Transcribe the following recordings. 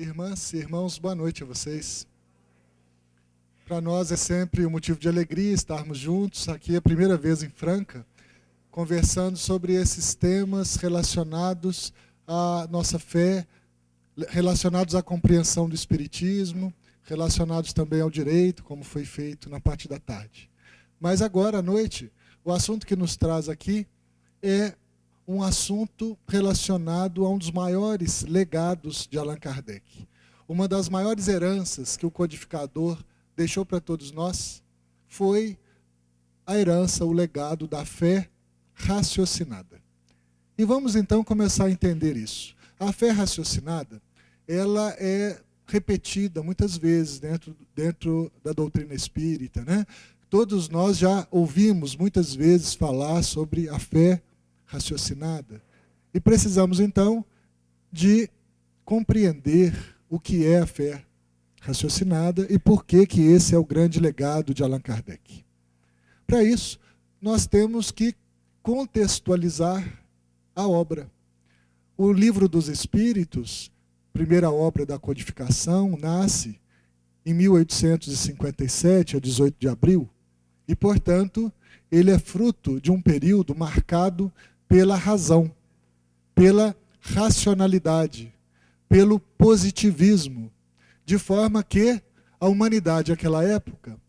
Irmãs e irmãos, boa noite a vocês. Para nós é sempre um motivo de alegria estarmos juntos aqui a primeira vez em Franca, conversando sobre esses temas relacionados à nossa fé, relacionados à compreensão do Espiritismo, relacionados também ao direito, como foi feito na parte da tarde. Mas agora à noite, o assunto que nos traz aqui é um assunto relacionado a um dos maiores legados de Allan Kardec. Uma das maiores heranças que o codificador deixou para todos nós foi a herança, o legado da fé raciocinada. E vamos então começar a entender isso. A fé raciocinada, ela é repetida muitas vezes dentro da doutrina espírita, né? Todos nós já ouvimos muitas vezes falar sobre a fé raciocinada. E precisamos, então, de compreender o que é a fé raciocinada e por que esse é o grande legado de Allan Kardec. Para isso, nós temos que contextualizar a obra. O Livro dos Espíritos, primeira obra da codificação, nasce em 1857, a 18 de abril, e, portanto, ele é fruto de um período marcado pela razão, pela racionalidade, pelo positivismo, de forma que a humanidade naquela época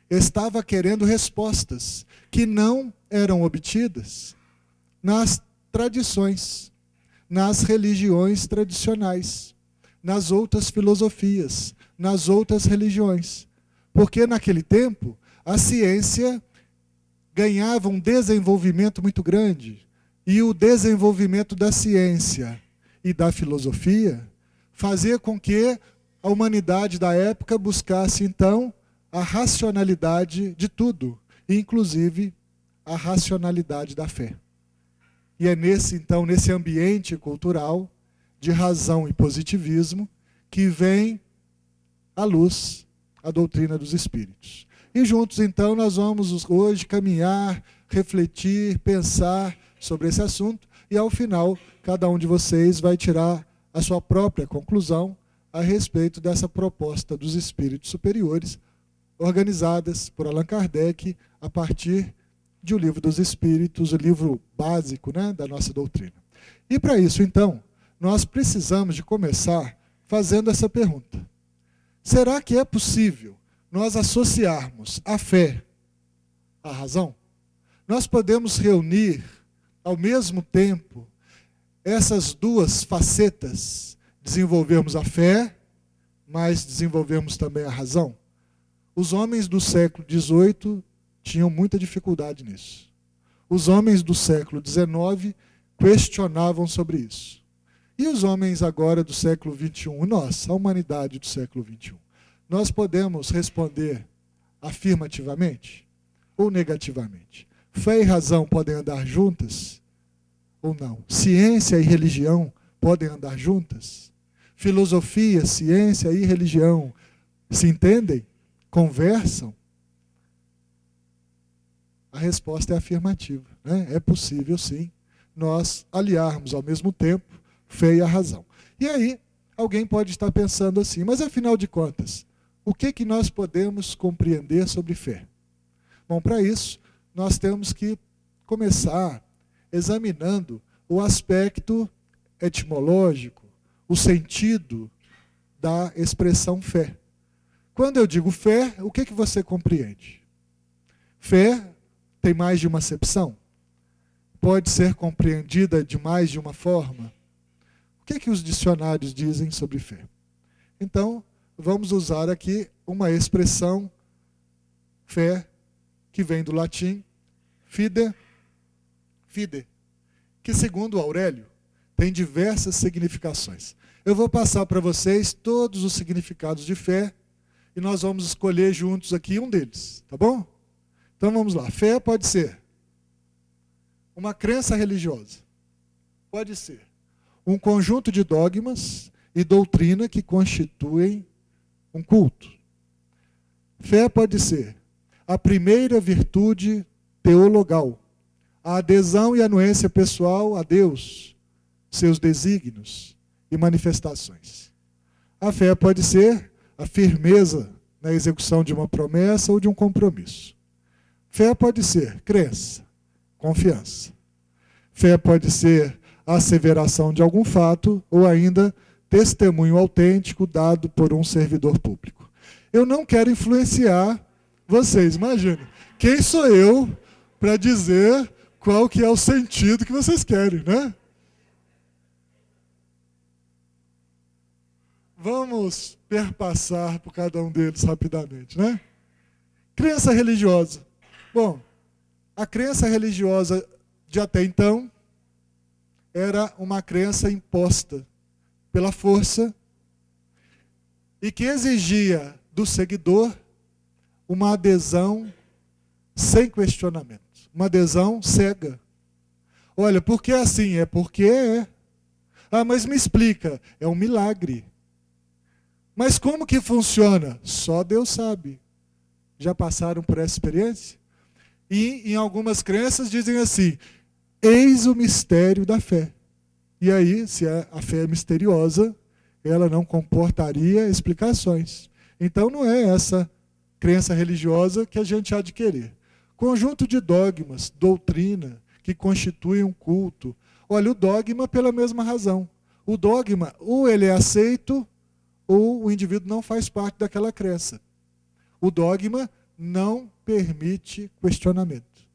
estava querendo respostas que não eram obtidas nas tradições, nas religiões tradicionais, nas outras filosofias, nas outras religiões. Porque naquele tempo a ciência ganhava um desenvolvimento muito grande, e o desenvolvimento da ciência e da filosofia fazia com que a humanidade da época buscasse, então, a racionalidade de tudo, inclusive a racionalidade da fé. E é nesse ambiente cultural de razão e positivismo que vem à luz a doutrina dos Espíritos. E juntos, então, nós vamos hoje caminhar, refletir, pensar sobre esse assunto, e ao final, cada um de vocês vai tirar a sua própria conclusão a respeito dessa proposta dos espíritos superiores, organizadas por Allan Kardec a partir de O Livro dos Espíritos, o livro básico, né, da nossa doutrina. E para isso, então, nós precisamos de começar fazendo essa pergunta. Será que é possível nós associarmos a fé à razão? Nós podemos reunir ao mesmo tempo essas duas facetas, desenvolvermos a fé, mas desenvolvermos também a razão? Os homens do século XVIII tinham muita dificuldade nisso. Os homens do século XIX questionavam sobre isso. E os homens agora do século XXI, nós, a humanidade do século XXI, nós podemos responder afirmativamente ou negativamente? Fé e razão podem andar juntas ou não? Ciência e religião podem andar juntas? Filosofia, ciência e religião se entendem? Conversam? A resposta é afirmativa, né? É possível, sim, nós aliarmos ao mesmo tempo fé e a razão. E aí, alguém pode estar pensando assim, mas afinal de contas, o que nós podemos compreender sobre fé? Bom, para isso, nós temos que começar examinando o aspecto etimológico, o sentido da expressão fé. Quando eu digo fé, o que você compreende? Fé tem mais de uma acepção? Pode ser compreendida de mais de uma forma? O que os dicionários dizem sobre fé? Então, vamos usar aqui uma expressão, fé, que vem do latim, fide, que segundo Aurélio, tem diversas significações. Eu vou passar para vocês todos os significados de fé, e nós vamos escolher juntos aqui um deles, tá bom? Então vamos lá. Fé pode ser uma crença religiosa, pode ser um conjunto de dogmas e doutrina que constituem um culto. Fé pode ser a primeira virtude teologal, a adesão e anuência pessoal a Deus, seus desígnios e manifestações. A fé pode ser a firmeza na execução de uma promessa ou de um compromisso. Fé pode ser crença, confiança. Fé pode ser a asseveração de algum fato ou ainda testemunho autêntico dado por um servidor público. Eu não quero influenciar vocês, imagina. Quem sou eu para dizer qual que é o sentido que vocês querem, né? Vamos perpassar por cada um deles rapidamente, né? Crença religiosa. Bom, a crença religiosa de até então era uma crença imposta pela força e que exigia do seguidor uma adesão sem questionamento, uma adesão cega. Olha, por que assim? É porque é. Ah, mas me explica. É um milagre. Mas como que funciona? Só Deus sabe. Já passaram por essa experiência? E em algumas crenças dizem assim, eis o mistério da fé. E aí, se a fé é misteriosa, ela não comportaria explicações. Então não é essa crença religiosa que a gente há de querer. Conjunto de dogmas, doutrina, que constitui um culto. Olha, o dogma pela mesma razão. O dogma, ou ele é aceito, ou o indivíduo não faz parte daquela crença. O dogma não permite questionamento.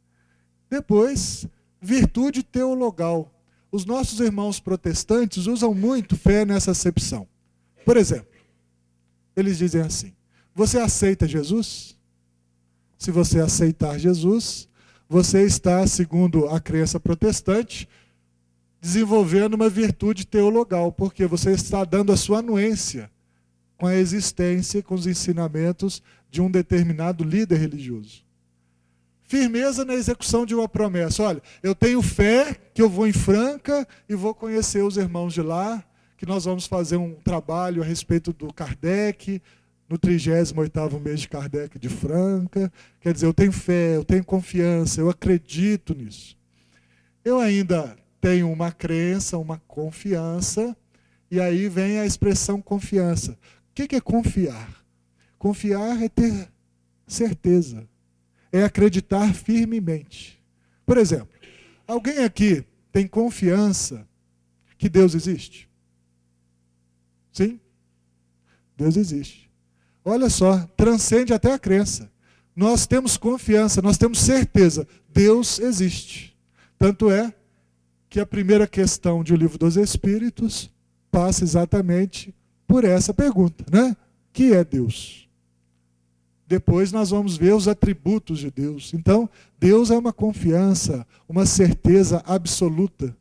Depois, virtude teologal. Os nossos irmãos protestantes usam muito fé nessa acepção. Por exemplo, eles dizem assim, você aceita Jesus? Se você aceitar Jesus, você está, segundo a crença protestante, desenvolvendo uma virtude teologal, porque você está dando a sua anuência com a existência, com os ensinamentos de um determinado líder religioso. Firmeza na execução de uma promessa. Olha, eu tenho fé que eu vou em Franca e vou conhecer os irmãos de lá, que nós vamos fazer um trabalho a respeito do Kardec, no 38º mês de Kardec de Franca. Quer dizer, eu tenho fé, eu tenho confiança, eu acredito nisso. Eu ainda tenho uma crença, uma confiança, e aí vem a expressão confiança. O que é confiar? Confiar é ter certeza, é acreditar firmemente. Por exemplo, alguém aqui tem confiança que Deus existe? Sim? Deus existe. Olha só, transcende até a crença. Nós temos confiança, nós temos certeza, Deus existe. Tanto é que a primeira questão de O Livro dos Espíritos passa exatamente por essa pergunta, né? Que é Deus? Depois nós vamos ver os atributos de Deus. Então, Deus é uma confiança, uma certeza absoluta.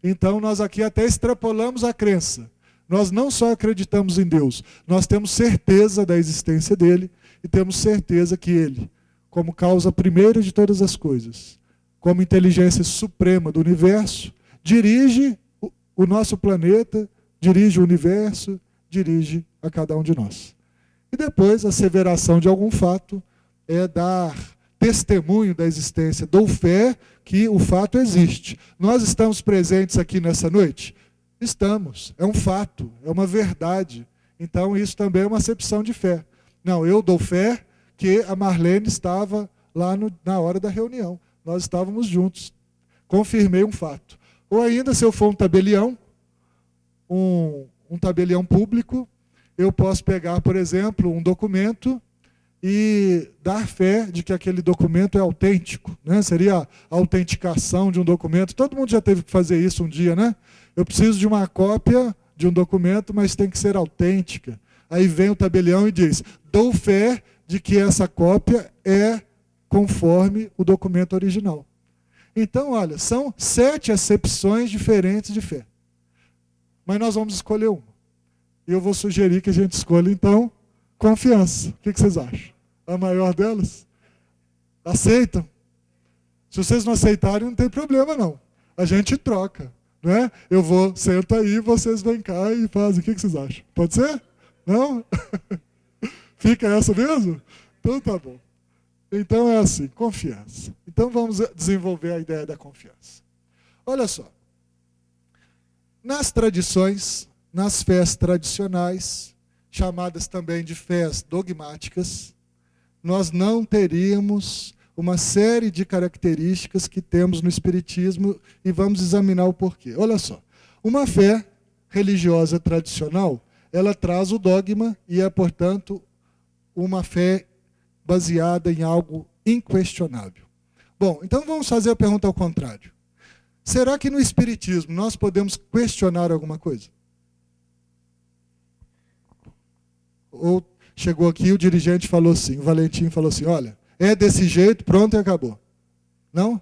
Então, nós aqui até extrapolamos a crença. Nós não só acreditamos em Deus, nós temos certeza da existência dele e temos certeza que ele, como causa primeira de todas as coisas, como inteligência suprema do universo, dirige o nosso planeta, dirige o universo, dirige a cada um de nós. E depois, a asseveração de algum fato é dar testemunho da existência, dou fé que o fato existe. Nós estamos presentes aqui nessa noite? Estamos. É um fato, é uma verdade. Então, isso também é uma acepção de fé. Não, eu dou fé que a Marlene estava lá na hora da reunião. Nós estávamos juntos. Confirmei um fato. Ou ainda, se eu for um tabelião, um tabelião público, eu posso pegar, por exemplo, um documento e dar fé de que aquele documento é autêntico, né? Seria a autenticação de um documento. Todo mundo já teve que fazer isso um dia, né? Eu preciso de uma cópia de um documento, mas tem que ser autêntica. Aí vem o tabelião e diz, dou fé de que essa cópia é conforme o documento original. Então, olha, são 7 acepções diferentes de fé. Mas nós vamos escolher uma. E eu vou sugerir que a gente escolha, então, confiança. O que vocês acham? A maior delas? Aceitam? Se vocês não aceitarem, não tem problema, não. A gente troca. Não é? Eu vou, senta aí, vocês vêm cá e fazem. O que vocês acham? Pode ser? Não? Fica essa mesmo? Então tá bom. Então é assim, confiança. Então vamos desenvolver a ideia da confiança. Olha só. Nas tradições, nas fés tradicionais, chamadas também de fés dogmáticas, nós não teríamos uma série de características que temos no Espiritismo e vamos examinar o porquê. Olha só, uma fé religiosa tradicional, ela traz o dogma e é, portanto, uma fé baseada em algo inquestionável. Bom, então vamos fazer a pergunta ao contrário. Será que no Espiritismo nós podemos questionar alguma coisa? Ou chegou aqui o dirigente falou assim, o Valentim falou assim, olha, é desse jeito, pronto e acabou. Não?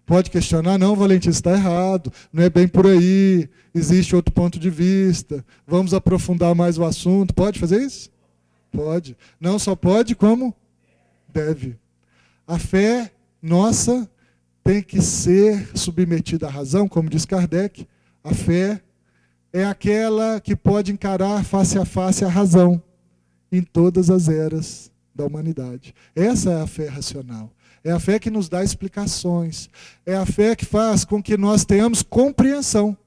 Pode questionar? Não, Valentim, está errado, não é bem por aí, existe outro ponto de vista, vamos aprofundar mais o assunto. Pode fazer isso? Pode. Não só pode, como deve. A fé nossa tem que ser submetida à razão, como diz Kardec. A fé é aquela que pode encarar face a face a razão em todas as eras da humanidade. Essa é a fé racional. É a fé que nos dá explicações. É a fé que faz com que nós tenhamos compreensão.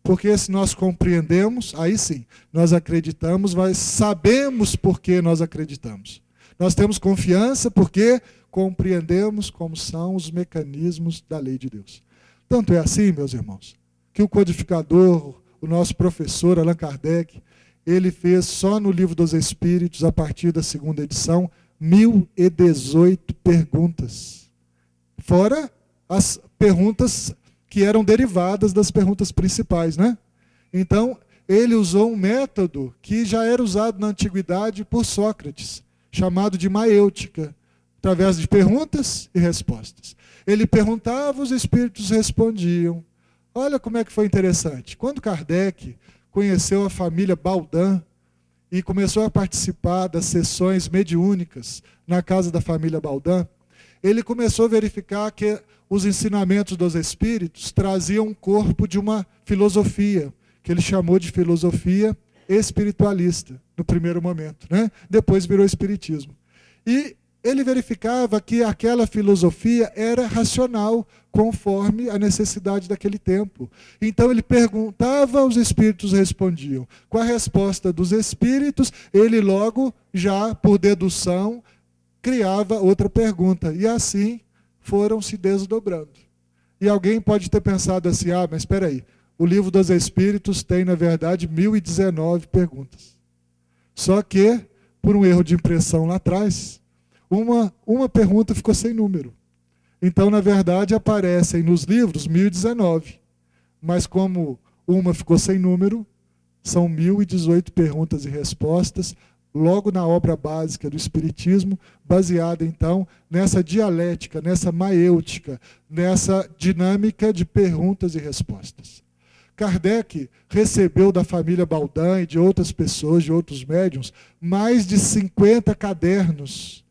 Porque se nós compreendemos, aí sim, nós acreditamos, mas sabemos por que nós acreditamos. Nós temos confiança porque compreendemos como são os mecanismos da lei de Deus. Tanto é assim, meus irmãos, que o codificador, o nosso professor Allan Kardec, ele fez só no Livro dos Espíritos, a partir da segunda edição, 1018 perguntas. Fora as perguntas que eram derivadas das perguntas principais, né? Então, ele usou um método que já era usado na antiguidade por Sócrates, chamado de maêutica, através de perguntas e respostas. Ele perguntava, os espíritos respondiam. Olha como é que foi interessante. Quando Kardec conheceu a família Baudin e começou a participar das sessões mediúnicas na casa da família Baudin, ele começou a verificar que os ensinamentos dos espíritos traziam um corpo de uma filosofia, que ele chamou de filosofia espiritualista, no primeiro momento, né? Depois virou espiritismo. E ele verificava que aquela filosofia era racional, conforme a necessidade daquele tempo. Então ele perguntava, os espíritos respondiam. Com a resposta dos espíritos, ele logo, já por dedução, criava outra pergunta. E assim foram se desdobrando. E alguém pode ter pensado assim, mas espera aí, o Livro dos Espíritos tem, na verdade, 1019 perguntas. Só que, por um erro de impressão lá atrás, uma pergunta ficou sem número. Então, na verdade, aparecem nos livros 1019. Mas como uma ficou sem número, são 1018 perguntas e respostas, logo na obra básica do Espiritismo, baseada, então, nessa dialética, nessa maêutica, nessa dinâmica de perguntas e respostas. Kardec recebeu da família Baudin e de outras pessoas, de outros médiuns, mais de 50 cadernos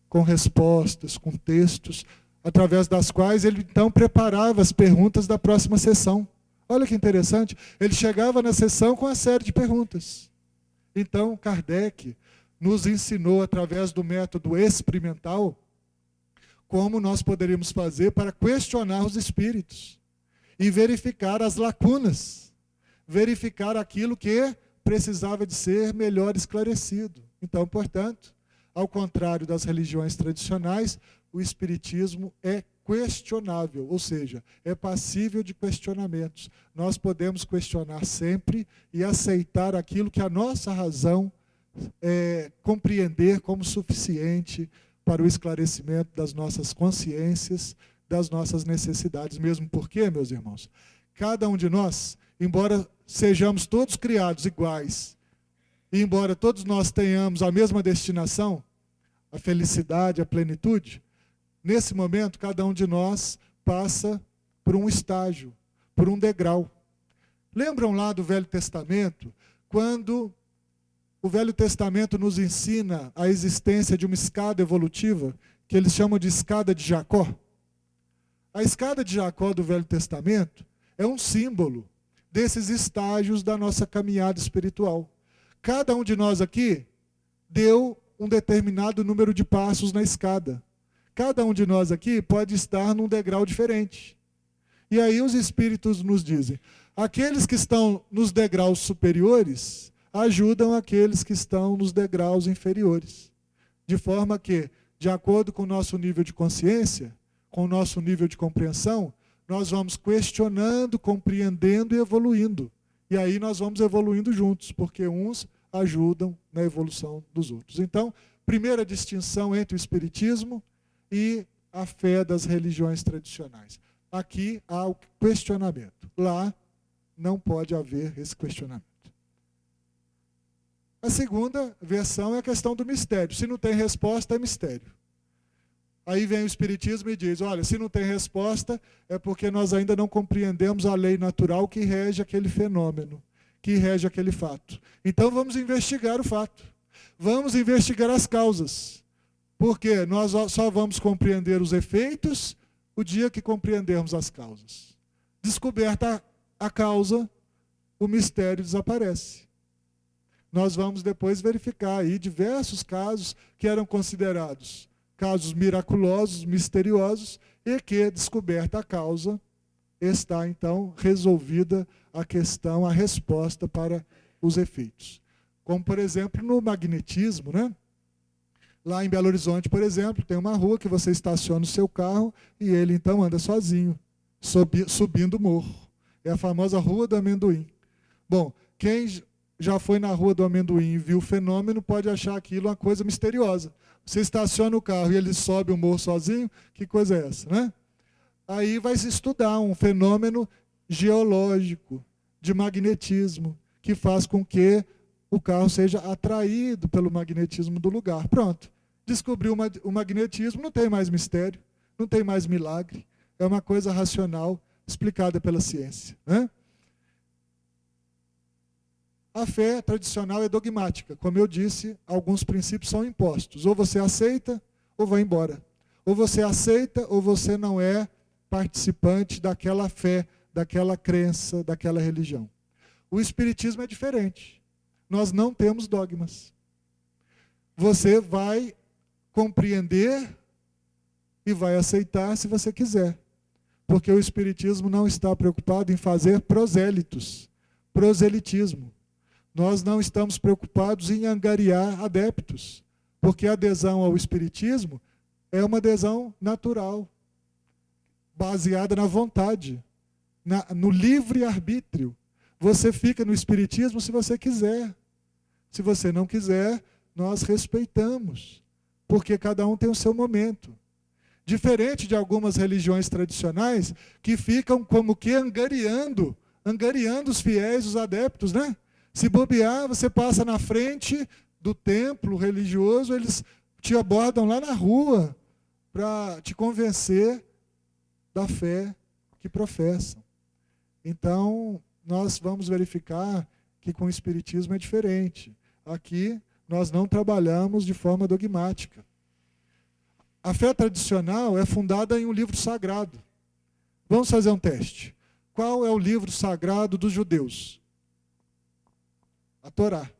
com respostas, com textos, através das quais ele, então, preparava as perguntas da próxima sessão. Olha que interessante, ele chegava na sessão com a série de perguntas. Então, Kardec nos ensinou, através do método experimental, como nós poderíamos fazer para questionar os espíritos e verificar as lacunas, verificar aquilo que precisava de ser melhor esclarecido. Então, portanto, ao contrário das religiões tradicionais, o espiritismo é questionável, ou seja, é passível de questionamentos. Nós podemos questionar sempre e aceitar aquilo que a nossa razão compreender como suficiente para o esclarecimento das nossas consciências, das nossas necessidades. Mesmo porque, meus irmãos, cada um de nós, embora sejamos todos criados iguais, e embora todos nós tenhamos a mesma destinação, a felicidade, a plenitude, nesse momento, cada um de nós passa por um estágio, por um degrau. Lembram lá do Velho Testamento, quando o Velho Testamento nos ensina a existência de uma escada evolutiva, que eles chamam de escada de Jacó? A escada de Jacó do Velho Testamento é um símbolo desses estágios da nossa caminhada espiritual. Cada um de nós aqui deu um determinado número de passos na escada. Cada um de nós aqui pode estar num degrau diferente. E aí os espíritos nos dizem, aqueles que estão nos degraus superiores, ajudam aqueles que estão nos degraus inferiores. De forma que, de acordo com o nosso nível de consciência, com o nosso nível de compreensão, nós vamos questionando, compreendendo e evoluindo. E aí nós vamos evoluindo juntos, porque uns ajudam na evolução dos outros. Então, primeira distinção entre o espiritismo e a fé das religiões tradicionais. Aqui há o questionamento. Lá não pode haver esse questionamento. A segunda versão é a questão do mistério. Se não tem resposta, é mistério. Aí vem o espiritismo e diz, olha, se não tem resposta, é porque nós ainda não compreendemos a lei natural que rege aquele fenômeno, que rege aquele fato. Então vamos investigar o fato. Vamos investigar as causas. Porque nós só vamos compreender os efeitos o dia que compreendermos as causas. Descoberta a causa, o mistério desaparece. Nós vamos depois verificar aí diversos casos que eram considerados casos miraculosos, misteriosos, e que, descoberta a causa, está então resolvida a questão, a resposta para os efeitos. Como, por exemplo, no magnetismo, né? Lá em Belo Horizonte, por exemplo, tem uma rua que você estaciona o seu carro e ele então anda sozinho, subindo o morro. É a famosa Rua do Amendoim. Bom, quem já foi na Rua do Amendoim e viu o fenômeno pode achar aquilo uma coisa misteriosa. Você estaciona o carro e ele sobe o morro sozinho, que coisa é essa, né? Aí vai se estudar um fenômeno geológico, de magnetismo, que faz com que o carro seja atraído pelo magnetismo do lugar. Pronto. Descobriu o magnetismo, não tem mais mistério, não tem mais milagre. É uma coisa racional, explicada pela ciência, né? A fé tradicional é dogmática. Como eu disse, alguns princípios são impostos. Ou você aceita, ou vai embora. Ou você aceita, ou você não é participante daquela fé, daquela crença, daquela religião. O espiritismo é diferente. Nós não temos dogmas. Você vai compreender e vai aceitar se você quiser. Porque o espiritismo não está preocupado em fazer prosélitos, proselitismo. Nós não estamos preocupados em angariar adeptos, porque a adesão ao espiritismo é uma adesão natural, baseada na vontade, no livre-arbítrio. Você fica no espiritismo se você quiser. Se você não quiser, nós respeitamos, porque cada um tem o seu momento. Diferente de algumas religiões tradicionais que ficam como que angariando os fiéis, os adeptos, né? Se bobear, você passa na frente do templo religioso, eles te abordam lá na rua para te convencer da fé que professam. Então, nós vamos verificar que com o espiritismo é diferente. Aqui, nós não trabalhamos de forma dogmática. A fé tradicional é fundada em um livro sagrado. Vamos fazer um teste. Qual é o livro sagrado dos judeus? A Torá.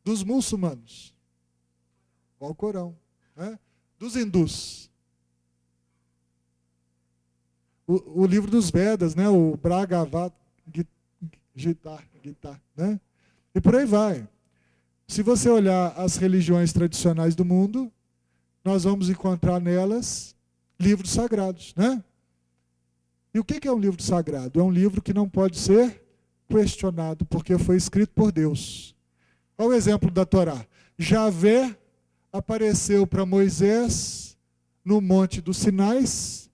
Dos muçulmanos? O Alcorão. Né? Dos hindus? O livro dos Vedas, né? O Bhagavad Gita, né? E por aí vai. Se você olhar as religiões tradicionais do mundo, nós vamos encontrar nelas livros sagrados, né? E o que é um livro sagrado? É um livro que não pode ser questionado, porque foi escrito por Deus. Olha o exemplo da Torá. Javé apareceu para Moisés no Monte dos Sinais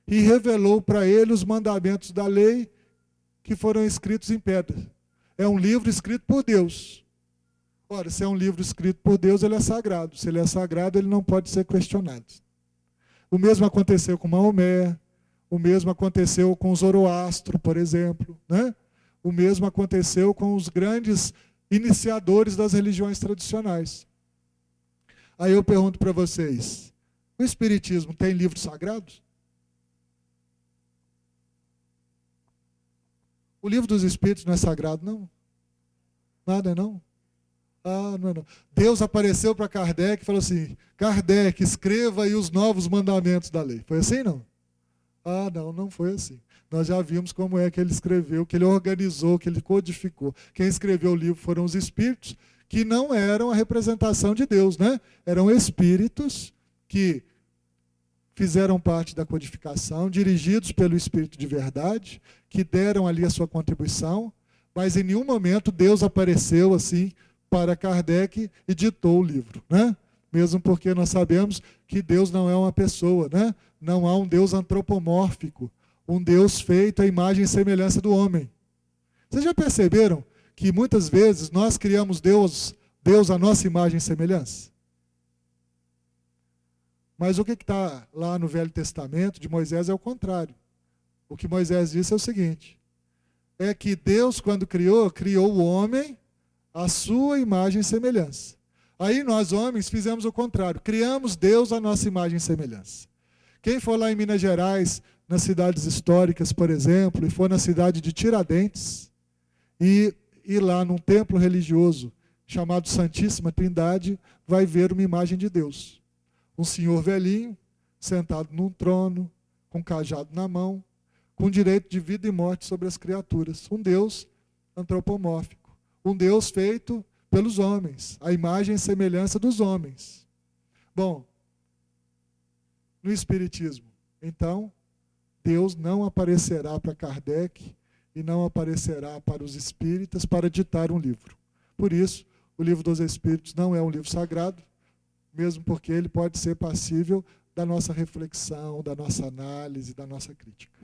e revelou para ele os mandamentos da lei que foram escritos em pedra. É um livro escrito por Deus. Ora, se é um livro escrito por Deus, ele é sagrado. Se ele é sagrado, ele não pode ser questionado. O mesmo aconteceu com Maomé, o mesmo aconteceu com Zoroastro, por exemplo, né? O mesmo aconteceu com os grandes iniciadores das religiões tradicionais. Aí eu pergunto para vocês, o Espiritismo tem livros sagrados? O livro dos Espíritos não é sagrado, não? Nada, não? Ah, não, não. Deus apareceu para Kardec e falou assim, Kardec, escreva aí os novos mandamentos da lei. Foi assim, não? Ah, não, não foi assim. Nós já vimos como é que ele escreveu, que ele organizou, que ele codificou. Quem escreveu o livro foram os espíritos, que não eram a representação de Deus, né? Eram espíritos que fizeram parte da codificação, dirigidos pelo Espírito de verdade, que deram ali a sua contribuição, mas em nenhum momento Deus apareceu assim para Kardec e ditou o livro, né? Mesmo porque nós sabemos que Deus não é uma pessoa, né? Não há um Deus antropomórfico, um Deus feito à imagem e semelhança do homem. Vocês já perceberam que muitas vezes nós criamos Deus à nossa imagem e semelhança? Mas o que está lá no Velho Testamento de Moisés é o contrário. O que Moisés disse é o seguinte: é que Deus, quando criou o homem à sua imagem e semelhança. Aí nós, homens, fizemos o contrário. Criamos Deus à nossa imagem e semelhança. Quem for lá em Minas Gerais, nas cidades históricas, por exemplo, e for na cidade de Tiradentes, e ir lá num templo religioso chamado Santíssima Trindade, vai ver uma imagem de Deus. Um senhor velhinho, sentado num trono, com um cajado na mão, com direito de vida e morte sobre as criaturas. Um Deus antropomórfico. Um Deus feito pelos homens, a imagem e semelhança dos homens. Bom, no Espiritismo, então, Deus não aparecerá para Kardec e não aparecerá para os espíritas para ditar um livro. Por isso, o Livro dos Espíritos não é um livro sagrado, mesmo porque ele pode ser passível da nossa reflexão, da nossa análise, da nossa crítica.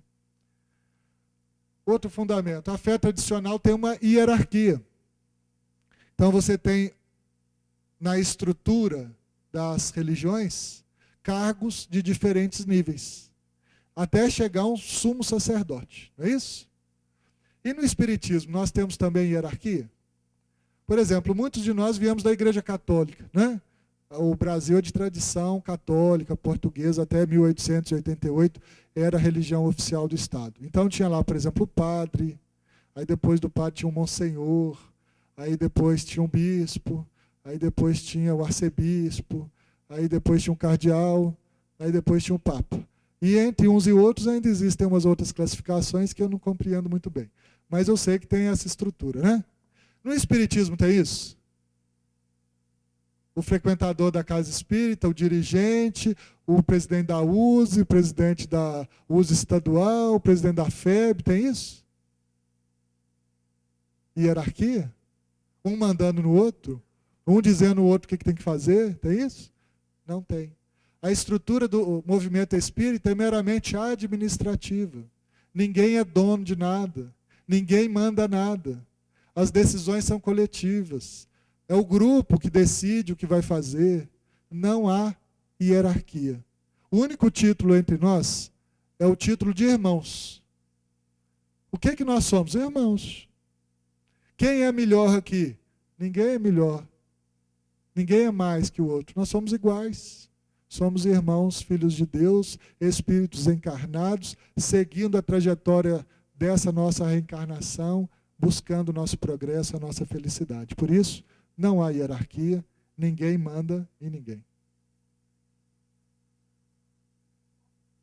Outro fundamento, a fé tradicional tem uma hierarquia. Então você tem, na estrutura das religiões, cargos de diferentes níveis, até chegar a um sumo sacerdote, não é isso? E no Espiritismo nós temos também hierarquia? Por exemplo, muitos de nós viemos da Igreja Católica, né? O Brasil é de tradição católica, portuguesa, até 1888 era a religião oficial do Estado. Então tinha lá, por exemplo, o padre, aí depois do padre tinha um monsenhor, aí depois tinha um bispo, aí depois tinha o arcebispo, aí depois tinha um cardeal, aí depois tinha um papa. E entre uns e outros ainda existem umas outras classificações que eu não compreendo muito bem. Mas eu sei que tem essa estrutura, né? No Espiritismo tem isso? O frequentador da casa espírita, o dirigente, o presidente da USE, o presidente da USE estadual, o presidente da FEB, tem isso? Hierarquia? Um mandando no outro, um dizendo ao outro o que tem que fazer, tem isso? Não tem. A estrutura do movimento espírita é meramente administrativa. Ninguém é dono de nada, ninguém manda nada. As decisões são coletivas. É o grupo que decide o que vai fazer. Não há hierarquia. O único título entre nós é o título de irmãos. O que é que nós somos? Irmãos. Quem é melhor aqui? Ninguém é melhor. Ninguém é mais que o outro. Nós somos iguais. Somos irmãos, filhos de Deus, espíritos encarnados, seguindo a trajetória dessa nossa reencarnação, buscando o nosso progresso, a nossa felicidade. Por isso, não há hierarquia, ninguém manda em ninguém.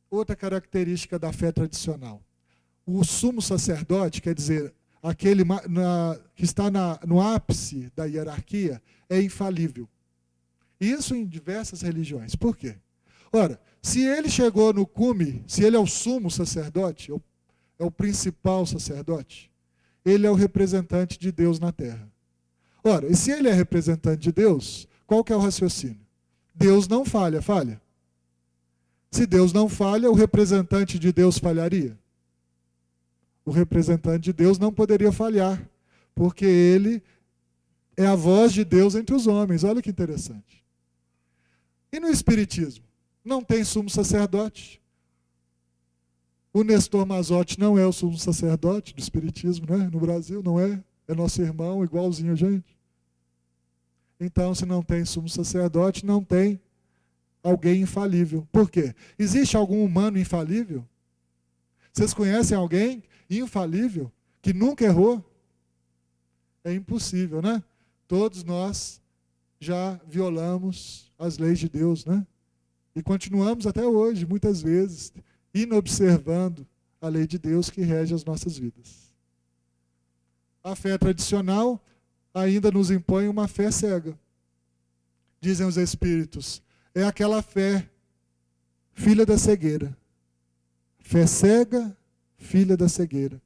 Outra característica da fé tradicional. O sumo sacerdote, quer dizer, aquele que está no ápice da hierarquia, é infalível. Isso em diversas religiões. Por quê? Ora, se ele chegou no cume, se ele é o sumo sacerdote, é o principal sacerdote, ele é o representante de Deus na terra. Ora, e se ele é representante de Deus, qual que é o raciocínio? Deus não falha, falha? Se Deus não falha, o representante de Deus falharia? O representante de Deus não poderia falhar, porque ele é a voz de Deus entre os homens. Olha que interessante. E no Espiritismo? Não tem sumo sacerdote. O Nestor Mazotti não é o sumo sacerdote do Espiritismo, né? No Brasil, não é? É nosso irmão, igualzinho a gente. Então, se não tem sumo sacerdote, não tem alguém infalível. Por quê? Existe algum humano infalível? Vocês conhecem alguém infalível, que nunca errou? É impossível, né? Todos nós já violamos as leis de Deus, né? E continuamos até hoje, muitas vezes, inobservando a lei de Deus que rege as nossas vidas. A fé tradicional ainda nos impõe uma fé cega. Dizem os espíritos, é aquela fé, filha da cegueira. Fé cega, filha da cegueira.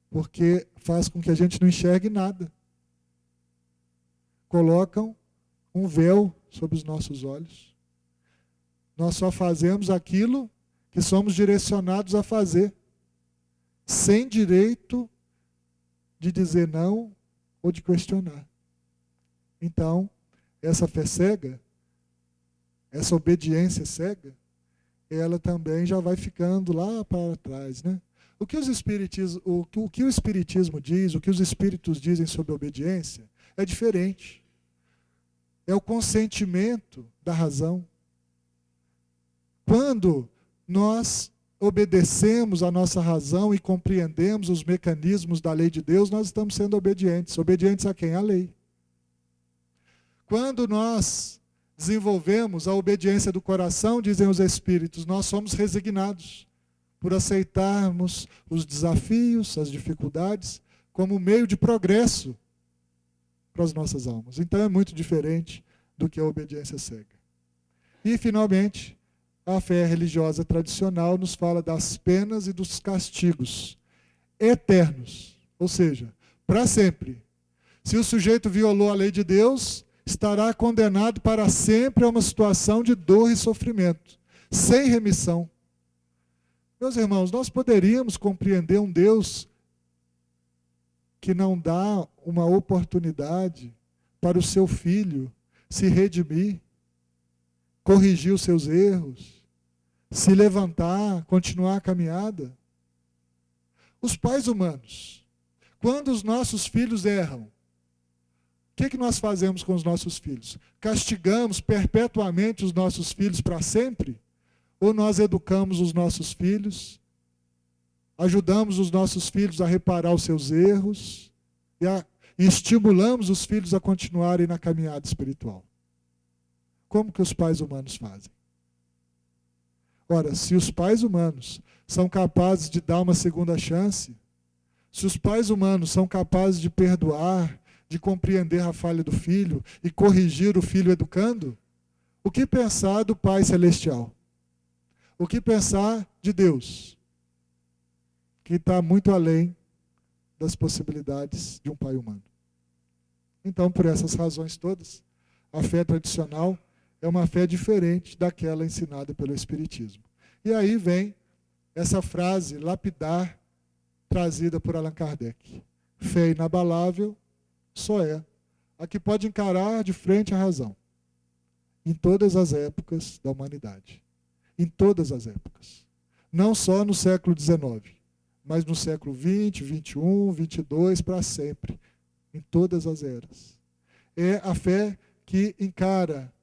Porque faz com que a gente não enxergue nada. Colocam um véu sobre os nossos olhos. Nós só fazemos aquilo que somos direcionados a fazer, sem direito de dizer não ou de questionar. Então, essa fé cega, essa obediência cega, ela também já vai ficando lá para trás, né? O que o Espiritismo diz, o que os Espíritos dizem sobre a obediência, é diferente. É o consentimento da razão. Quando nós obedecemos a nossa razão e compreendemos os mecanismos da lei de Deus, nós estamos sendo obedientes. Obedientes a quem? À lei. Quando nós desenvolvemos a obediência do coração, dizem os Espíritos, nós somos resignados por aceitarmos os desafios, as dificuldades, como meio de progresso para as nossas almas. Então é muito diferente do que a obediência cega. E, finalmente, a fé religiosa tradicional nos fala das penas e dos castigos eternos, ou seja, para sempre. Se o sujeito violou a lei de Deus, estará condenado para sempre a uma situação de dor e sofrimento, sem remissão. Meus irmãos, nós poderíamos compreender um Deus que não dá uma oportunidade para o seu filho se redimir, corrigir os seus erros, se levantar, continuar a caminhada. Os pais humanos, quando os nossos filhos erram, o que nós fazemos com os nossos filhos? Castigamos perpetuamente os nossos filhos para sempre? Ou nós educamos os nossos filhos, ajudamos os nossos filhos a reparar os seus erros e estimulamos os filhos a continuarem na caminhada espiritual? Como que os pais humanos fazem? Ora, se os pais humanos são capazes de dar uma segunda chance, se os pais humanos são capazes de perdoar, de compreender a falha do filho e corrigir o filho educando, o que pensar do Pai Celestial? O que pensar de Deus, que está muito além das possibilidades de um pai humano? Então, por essas razões todas, a fé tradicional é uma fé diferente daquela ensinada pelo Espiritismo. E aí vem essa frase lapidar, trazida por Allan Kardec. Fé inabalável só é a que pode encarar de frente a razão, em todas as épocas da humanidade. Em todas as épocas. Não só no século XIX, mas no século XX, XXI, XXII, para sempre. Em todas as eras. É a fé que encara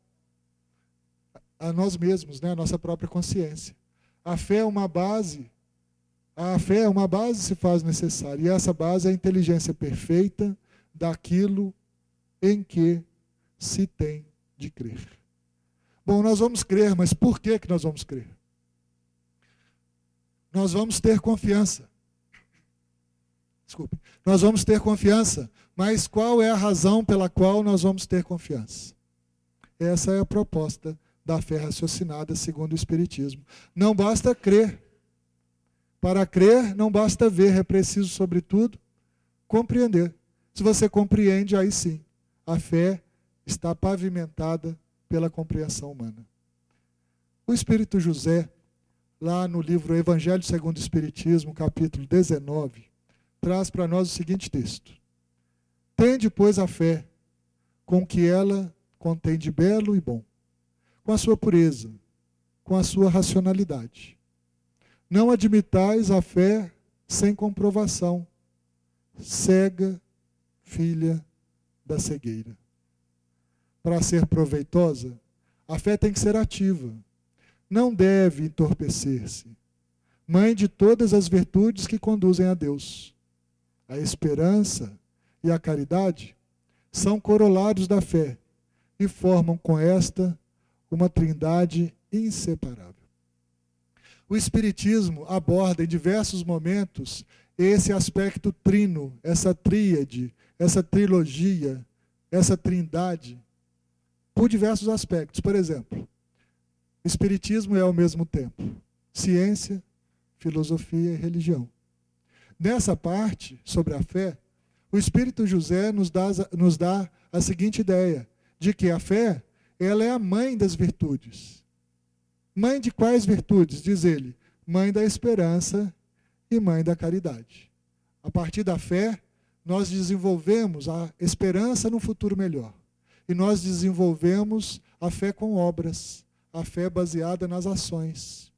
a nós mesmos, né, a nossa própria consciência. A fé é uma base se faz necessária. E essa base é a inteligência perfeita daquilo em que se tem de crer. Bom, nós vamos crer, mas por que nós vamos crer? Nós vamos ter confiança. Desculpe. Nós vamos ter confiança, mas qual é a razão pela qual nós vamos ter confiança? Essa é a proposta da fé raciocinada segundo o Espiritismo. Não basta crer. Para crer, não basta ver, é preciso, sobretudo, compreender. Se você compreende, aí sim, a fé está pavimentada pela compreensão humana. O Espírito José, lá no livro Evangelho segundo o Espiritismo, capítulo 19, traz para nós o seguinte texto. Tende, pois, a fé, com o que ela contém de belo e bom, com a sua pureza, com a sua racionalidade. Não admitais a fé sem comprovação, cega, filha da cegueira. Para ser proveitosa, a fé tem que ser ativa. Não deve entorpecer-se. Mãe de todas as virtudes que conduzem a Deus. A esperança e a caridade são corolários da fé e formam com esta uma trindade inseparável. O o Espiritismo aborda em diversos momentos esse aspecto trino, essa tríade, essa trilogia, essa trindade, por diversos aspectos. Por exemplo, o Espiritismo é ao mesmo tempo ciência, filosofia e religião. Nessa parte, sobre a fé, o Espírito José nos dá a seguinte ideia, de que a fé, ela é a mãe das virtudes. Mãe de quais virtudes? Diz ele, mãe da esperança e mãe da caridade. A partir da fé, nós desenvolvemos a esperança num futuro melhor. E nós desenvolvemos a fé com obras, a fé baseada nas ações.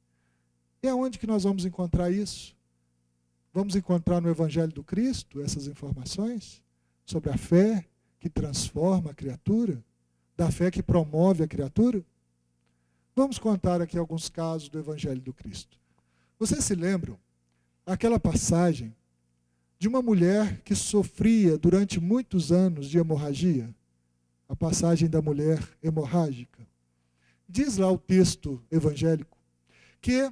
E aonde que nós vamos encontrar isso? Vamos encontrar no Evangelho do Cristo essas informações sobre a fé que transforma a criatura, da fé que promove a criatura? Vamos contar aqui alguns casos do Evangelho do Cristo. Vocês se lembram aquela passagem de uma mulher que sofria durante muitos anos de hemorragia? A passagem da mulher hemorrágica. Diz lá o texto evangélico que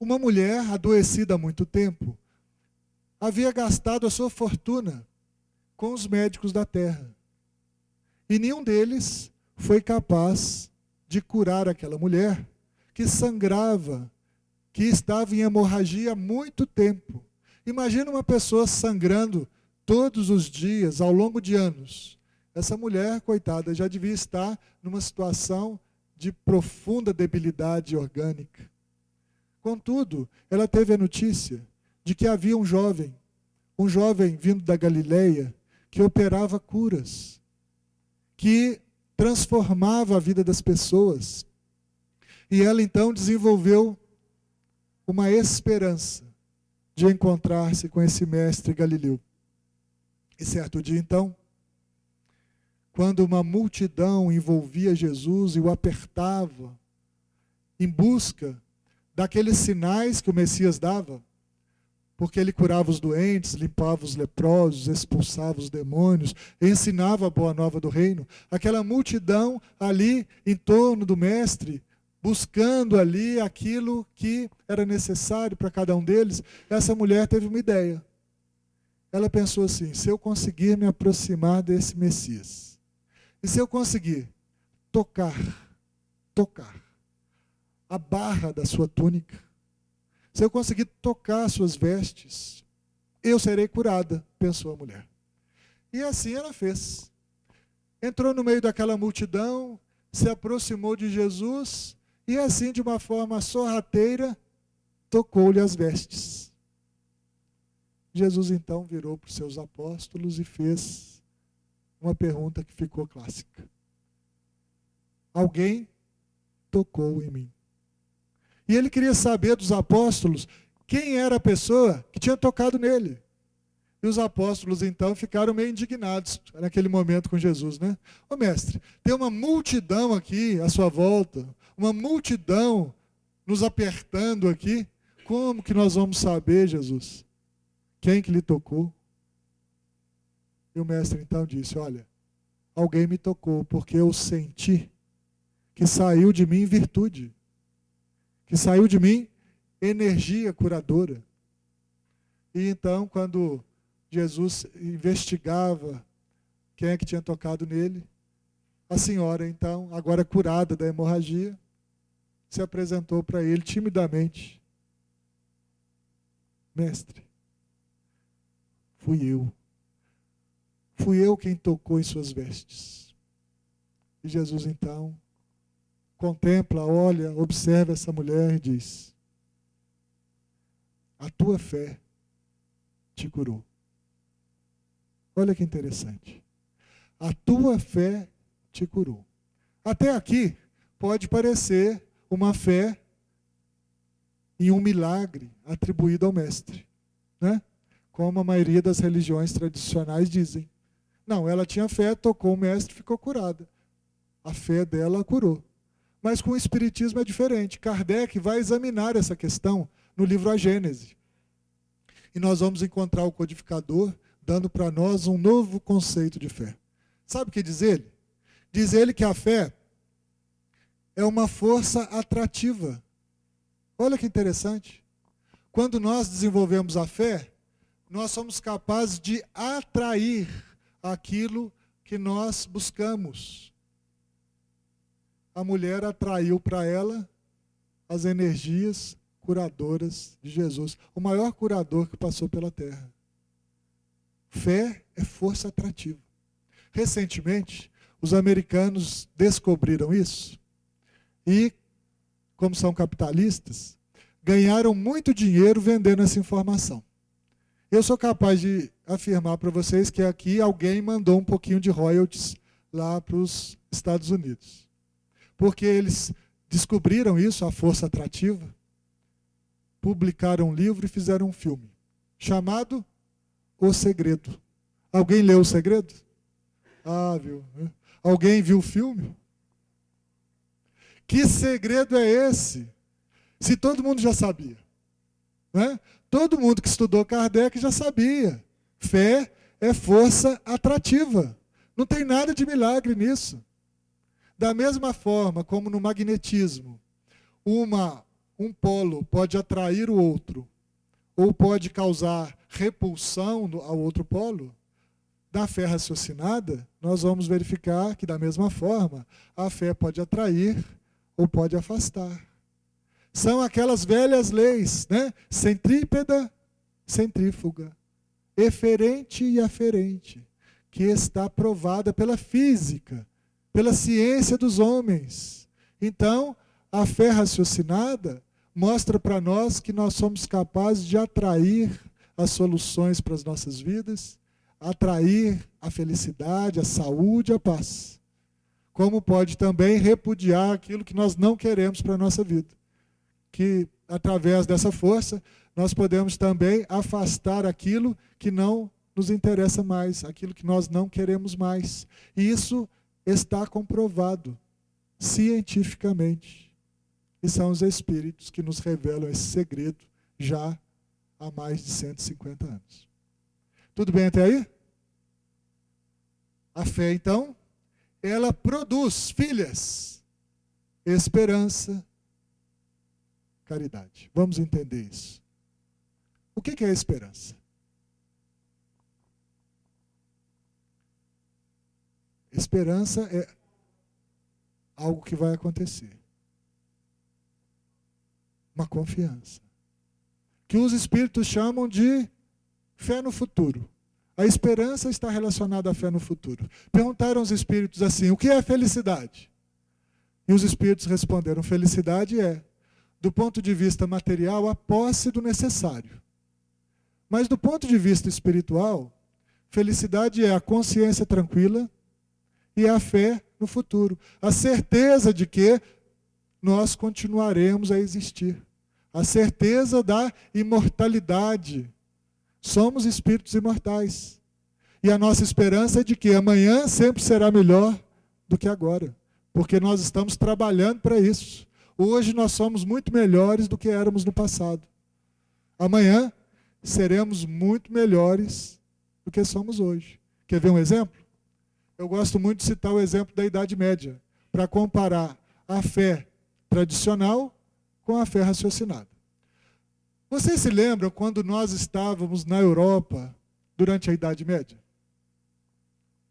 uma mulher adoecida há muito tempo havia gastado a sua fortuna com os médicos da terra. E nenhum deles foi capaz de curar aquela mulher que sangrava, que estava em hemorragia há muito tempo. Imagina uma pessoa sangrando todos os dias, ao longo de anos. Essa mulher, coitada, já devia estar numa situação de profunda debilidade orgânica. Contudo, ela teve a notícia de que havia um jovem vindo da Galileia, que operava curas, que transformava a vida das pessoas. E ela então desenvolveu uma esperança de encontrar-se com esse mestre galileu. E certo dia então, quando uma multidão envolvia Jesus e o apertava em busca daqueles sinais que o Messias dava, porque ele curava os doentes, limpava os leprosos, expulsava os demônios, ensinava a boa nova do reino. Aquela multidão ali em torno do mestre, buscando ali aquilo que era necessário para cada um deles, essa mulher teve uma ideia. Ela pensou assim, se eu conseguir me aproximar desse Messias, e se eu conseguir tocar a barra da sua túnica, se eu conseguir tocar as suas vestes, eu serei curada, pensou a mulher. E assim ela fez. Entrou no meio daquela multidão, se aproximou de Jesus, e assim, de uma forma sorrateira, tocou-lhe as vestes. Jesus então virou para os seus apóstolos e fez uma pergunta que ficou clássica. Alguém tocou em mim. E ele queria saber dos apóstolos quem era a pessoa que tinha tocado nele. E os apóstolos então ficaram meio indignados naquele momento com Jesus, né? Ô mestre, tem uma multidão aqui à sua volta, uma multidão nos apertando aqui. Como que nós vamos saber, Jesus, quem que lhe tocou? E o mestre então disse, olha, alguém me tocou porque eu senti que saiu de mim virtude, que saiu de mim energia curadora. E então, quando Jesus investigava quem é que tinha tocado nele, a senhora, então, agora curada da hemorragia, se apresentou para ele timidamente. Mestre, fui eu. Fui eu quem tocou em suas vestes. E Jesus, então, contempla, olha, observa essa mulher e diz, a tua fé te curou. Olha que interessante. A tua fé te curou. Até aqui pode parecer uma fé em um milagre atribuído ao mestre, né? Como a maioria das religiões tradicionais dizem. Não, ela tinha fé, tocou o mestre, ficou curada. A fé dela a curou. Mas com o Espiritismo é diferente. Kardec vai examinar essa questão no livro A Gênese. E nós vamos encontrar o codificador dando para nós um novo conceito de fé. Sabe o que diz ele? Diz ele que a fé é uma força atrativa. Olha que interessante. Quando nós desenvolvemos a fé, nós somos capazes de atrair aquilo que nós buscamos. A mulher atraiu para ela as energias curadoras de Jesus, o maior curador que passou pela terra. Fé é força atrativa. Recentemente, os americanos descobriram isso e, como são capitalistas, ganharam muito dinheiro vendendo essa informação. Eu sou capaz de afirmar para vocês que aqui alguém mandou um pouquinho de royalties lá para os Estados Unidos. Porque eles descobriram isso, a força atrativa, publicaram um livro e fizeram um filme, chamado O Segredo. Alguém leu O Segredo? Ah, viu? Alguém viu o filme? Que segredo é esse? Se todo mundo já sabia, né? Todo mundo que estudou Kardec já sabia. Fé é força atrativa. Não tem nada de milagre nisso. Da mesma forma como no magnetismo, um polo pode atrair o outro, ou pode causar repulsão ao outro polo, na fé raciocinada, nós vamos verificar que, da mesma forma, a fé pode atrair ou pode afastar. São aquelas velhas leis, né? Centrípeta, centrífuga, eferente e aferente, que está provada pela física, pela ciência dos homens. Então, a fé raciocinada mostra para nós que nós somos capazes de atrair as soluções para as nossas vidas, atrair a felicidade, a saúde, a paz. Como pode também repudiar aquilo que nós não queremos para a nossa vida. Que, através dessa força, nós podemos também afastar aquilo que não nos interessa mais, aquilo que nós não queremos mais. E isso está comprovado cientificamente. E são os espíritos que nos revelam esse segredo já há mais de 150 anos. Tudo bem até aí? A fé, então, ela produz, filhas, esperança, caridade. Vamos entender isso. O que é a esperança? Esperança é algo que vai acontecer. Uma confiança. Que os espíritos chamam de fé no futuro. A esperança está relacionada à fé no futuro. Perguntaram os espíritos assim: o que é felicidade? E os espíritos responderam: felicidade é, do ponto de vista material, a posse do necessário. Mas do ponto de vista espiritual, felicidade é a consciência tranquila e a fé no futuro. A certeza de que nós continuaremos a existir. A certeza da imortalidade. Somos espíritos imortais. E a nossa esperança é de que amanhã sempre será melhor do que agora. Porque nós estamos trabalhando para isso. Hoje nós somos muito melhores do que éramos no passado. Amanhã seremos muito melhores do que somos hoje. Quer ver um exemplo? Eu gosto muito de citar o exemplo da Idade Média, para comparar a fé tradicional com a fé raciocinada. Vocês se lembram quando nós estávamos na Europa durante a Idade Média?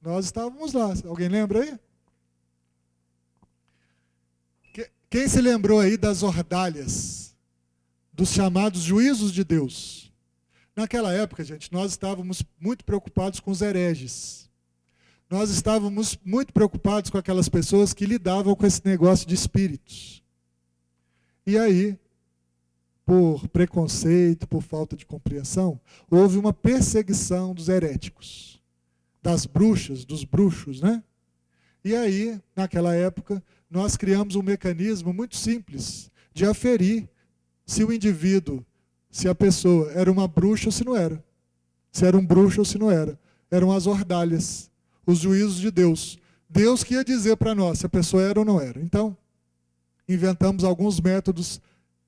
Nós estávamos lá. Alguém lembra aí? Quem se lembrou aí das ordalhas, dos chamados juízos de Deus? Naquela época, gente, nós estávamos muito preocupados com os hereges. Nós estávamos muito preocupados com aquelas pessoas que lidavam com esse negócio de espíritos. E aí, por preconceito, por falta de compreensão, houve uma perseguição dos heréticos, das bruxas, dos bruxos, né? E aí, naquela época, nós criamos um mecanismo muito simples de aferir se o indivíduo, se a pessoa era uma bruxa ou se não era. Se era um bruxo ou se não era. Eram as ordalhas, os juízos de Deus. Deus que ia dizer para nós se a pessoa era ou não era. Então, inventamos alguns métodos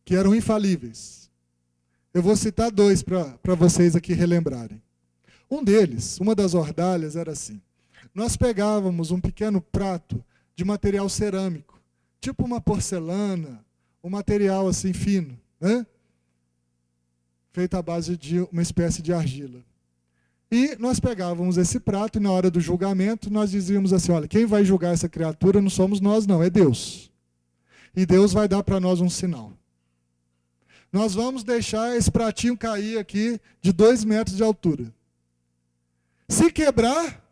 que eram infalíveis. Eu vou citar dois para vocês aqui relembrarem. Um deles, uma das ordalhas era assim. Nós pegávamos um pequeno prato de material cerâmico, tipo uma porcelana, um material assim fino. né? Feito à base de uma espécie de argila. E nós pegávamos esse prato e na hora do julgamento nós dizíamos assim, olha, quem vai julgar essa criatura não somos nós não, é Deus. E Deus vai dar para nós um sinal. Nós vamos deixar esse pratinho cair aqui de 2 metros de altura. Se quebrar,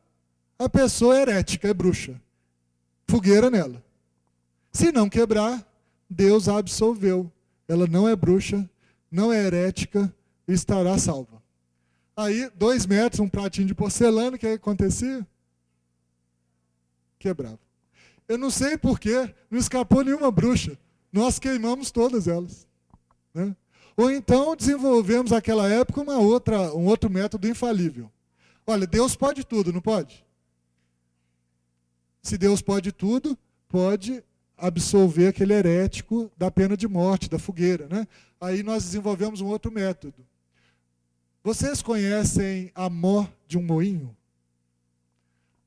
a pessoa é herética, é bruxa. Fogueira nela. Se não quebrar, Deus a absolveu. Ela não é bruxa, não é herética e estará salva. Aí, 2 metros, um pratinho de porcelana, o que acontecia? Quebrava. Eu não sei porquê, não escapou nenhuma bruxa. Nós queimamos todas elas. Né? Ou então desenvolvemos naquela época um outro método infalível. Olha, Deus pode tudo, não pode? Se Deus pode tudo, pode absolver aquele herético da pena de morte, da fogueira. Né? Aí nós desenvolvemos um outro método. Vocês conhecem a mó de um moinho?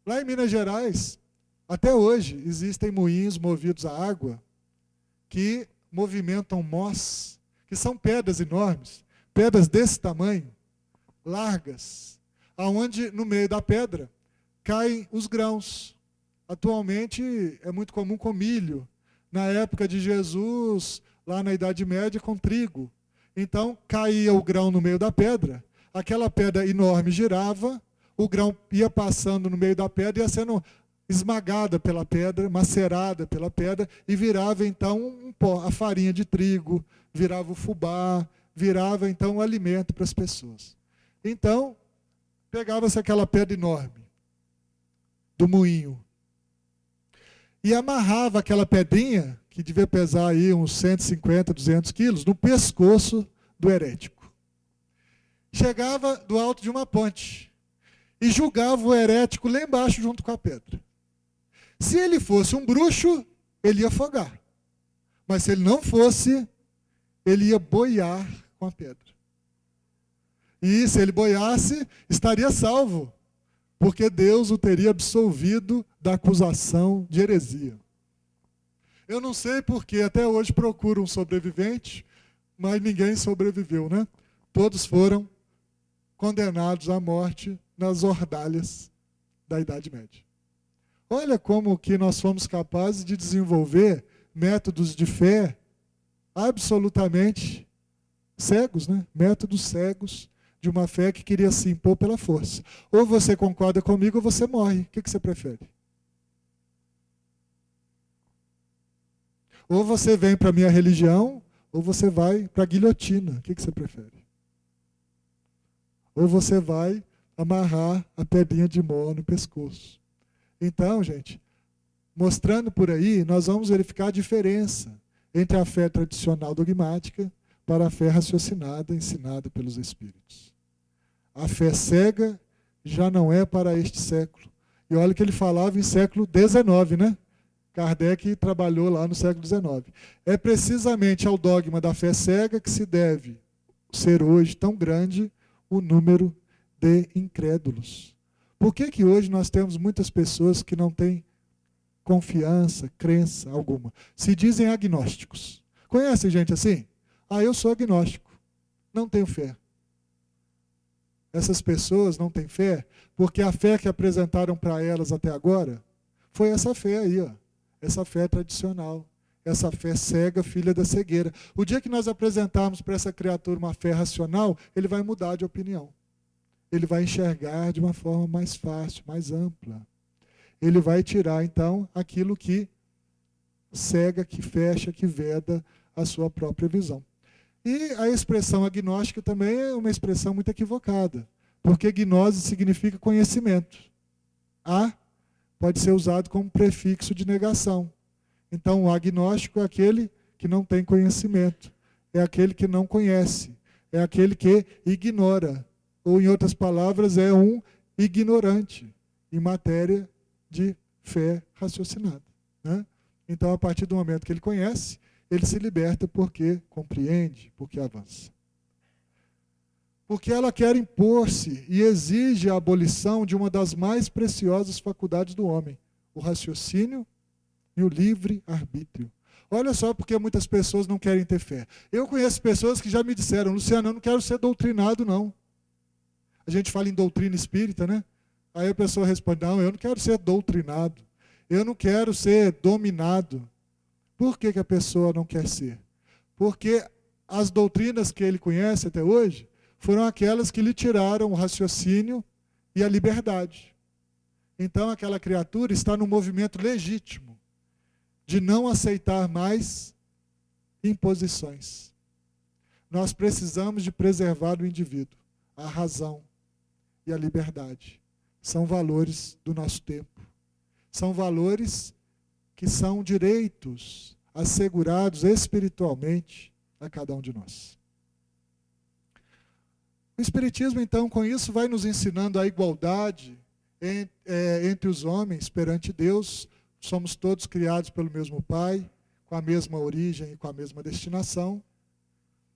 Lá em Minas Gerais, até hoje, existem moinhos movidos a água que movimentam mós, que são pedras enormes, pedras desse tamanho, largas, aonde no meio da pedra caem os grãos. Atualmente é muito comum com milho. Na época de Jesus, lá na Idade Média, com trigo. Então, caía o grão no meio da pedra, aquela pedra enorme girava, o grão ia passando no meio da pedra e ia sendo esmagada pela pedra, macerada pela pedra, e virava então um pó, a farinha de trigo, virava o fubá, virava então o alimento para as pessoas. Então, pegava-se aquela pedra enorme do moinho e amarrava aquela pedrinha, que devia pesar aí uns 150, 200 quilos, no pescoço do herético. Chegava do alto de uma ponte e julgava o herético lá embaixo junto com a pedra. Se ele fosse um bruxo, ele ia afogar. Mas se ele não fosse, ele ia boiar com a pedra. E se ele boiasse, estaria salvo, porque Deus o teria absolvido da acusação de heresia. Eu não sei porque até hoje procuro um sobrevivente, mas ninguém sobreviveu, né? Todos foram condenados à morte nas ordalhas da Idade Média. Olha como que nós fomos capazes de desenvolver métodos de fé absolutamente cegos, né? Métodos cegos de uma fé que queria se impor pela força. Ou você concorda comigo ou você morre. O que você prefere? Ou você vem para a minha religião, ou você vai para a guilhotina. O que você prefere? Ou você vai amarrar a pedrinha de mó no pescoço. Então, gente, mostrando por aí, nós vamos verificar a diferença entre a fé tradicional dogmática para a fé raciocinada, ensinada pelos Espíritos. A fé cega já não é para este século. E olha que ele falava em século XIX, né? Kardec trabalhou lá no século XIX. É precisamente ao dogma da fé cega que se deve ser hoje tão grande o número de incrédulos. Por que hoje nós temos muitas pessoas que não têm confiança, crença alguma? Se dizem agnósticos. Conhecem gente assim? Ah, eu sou agnóstico, não tenho fé. Essas pessoas não têm fé porque a fé que apresentaram para elas até agora foi essa fé aí, ó. Essa fé tradicional, essa fé cega, filha da cegueira. O dia que nós apresentarmos para essa criatura uma fé racional, ele vai mudar de opinião. Ele vai enxergar de uma forma mais fácil, mais ampla. Ele vai tirar, então, aquilo que cega, que fecha, que veda a sua própria visão. E a expressão agnóstica também é uma expressão muito equivocada, porque gnose significa conhecimento. A pode ser usado como prefixo de negação. Então, o agnóstico é aquele que não tem conhecimento, é aquele que não conhece, é aquele que ignora, ou, em outras palavras, é um ignorante em matéria de fé raciocinada. Né? Então, a partir do momento que ele conhece, ele se liberta porque compreende, porque avança. Porque ela quer impor-se e exige a abolição de uma das mais preciosas faculdades do homem, o raciocínio e o livre-arbítrio. Olha só porque muitas pessoas não querem ter fé. Eu conheço pessoas que já me disseram, Luciano, eu não quero ser doutrinado, não. A gente fala em doutrina espírita, né? Aí a pessoa responde, não, eu não quero ser doutrinado. Eu não quero ser dominado. Por que a pessoa não quer ser? Porque as doutrinas que ele conhece até hoje foram aquelas que lhe tiraram o raciocínio e a liberdade. Então aquela criatura está num movimento legítimo de não aceitar mais imposições. Nós precisamos de preservar o indivíduo, a razão e a liberdade. São valores do nosso tempo. São valores que são direitos assegurados espiritualmente a cada um de nós. O Espiritismo, então, com isso, vai nos ensinando a igualdade entre os homens perante Deus. Somos todos criados pelo mesmo Pai, com a mesma origem e com a mesma destinação.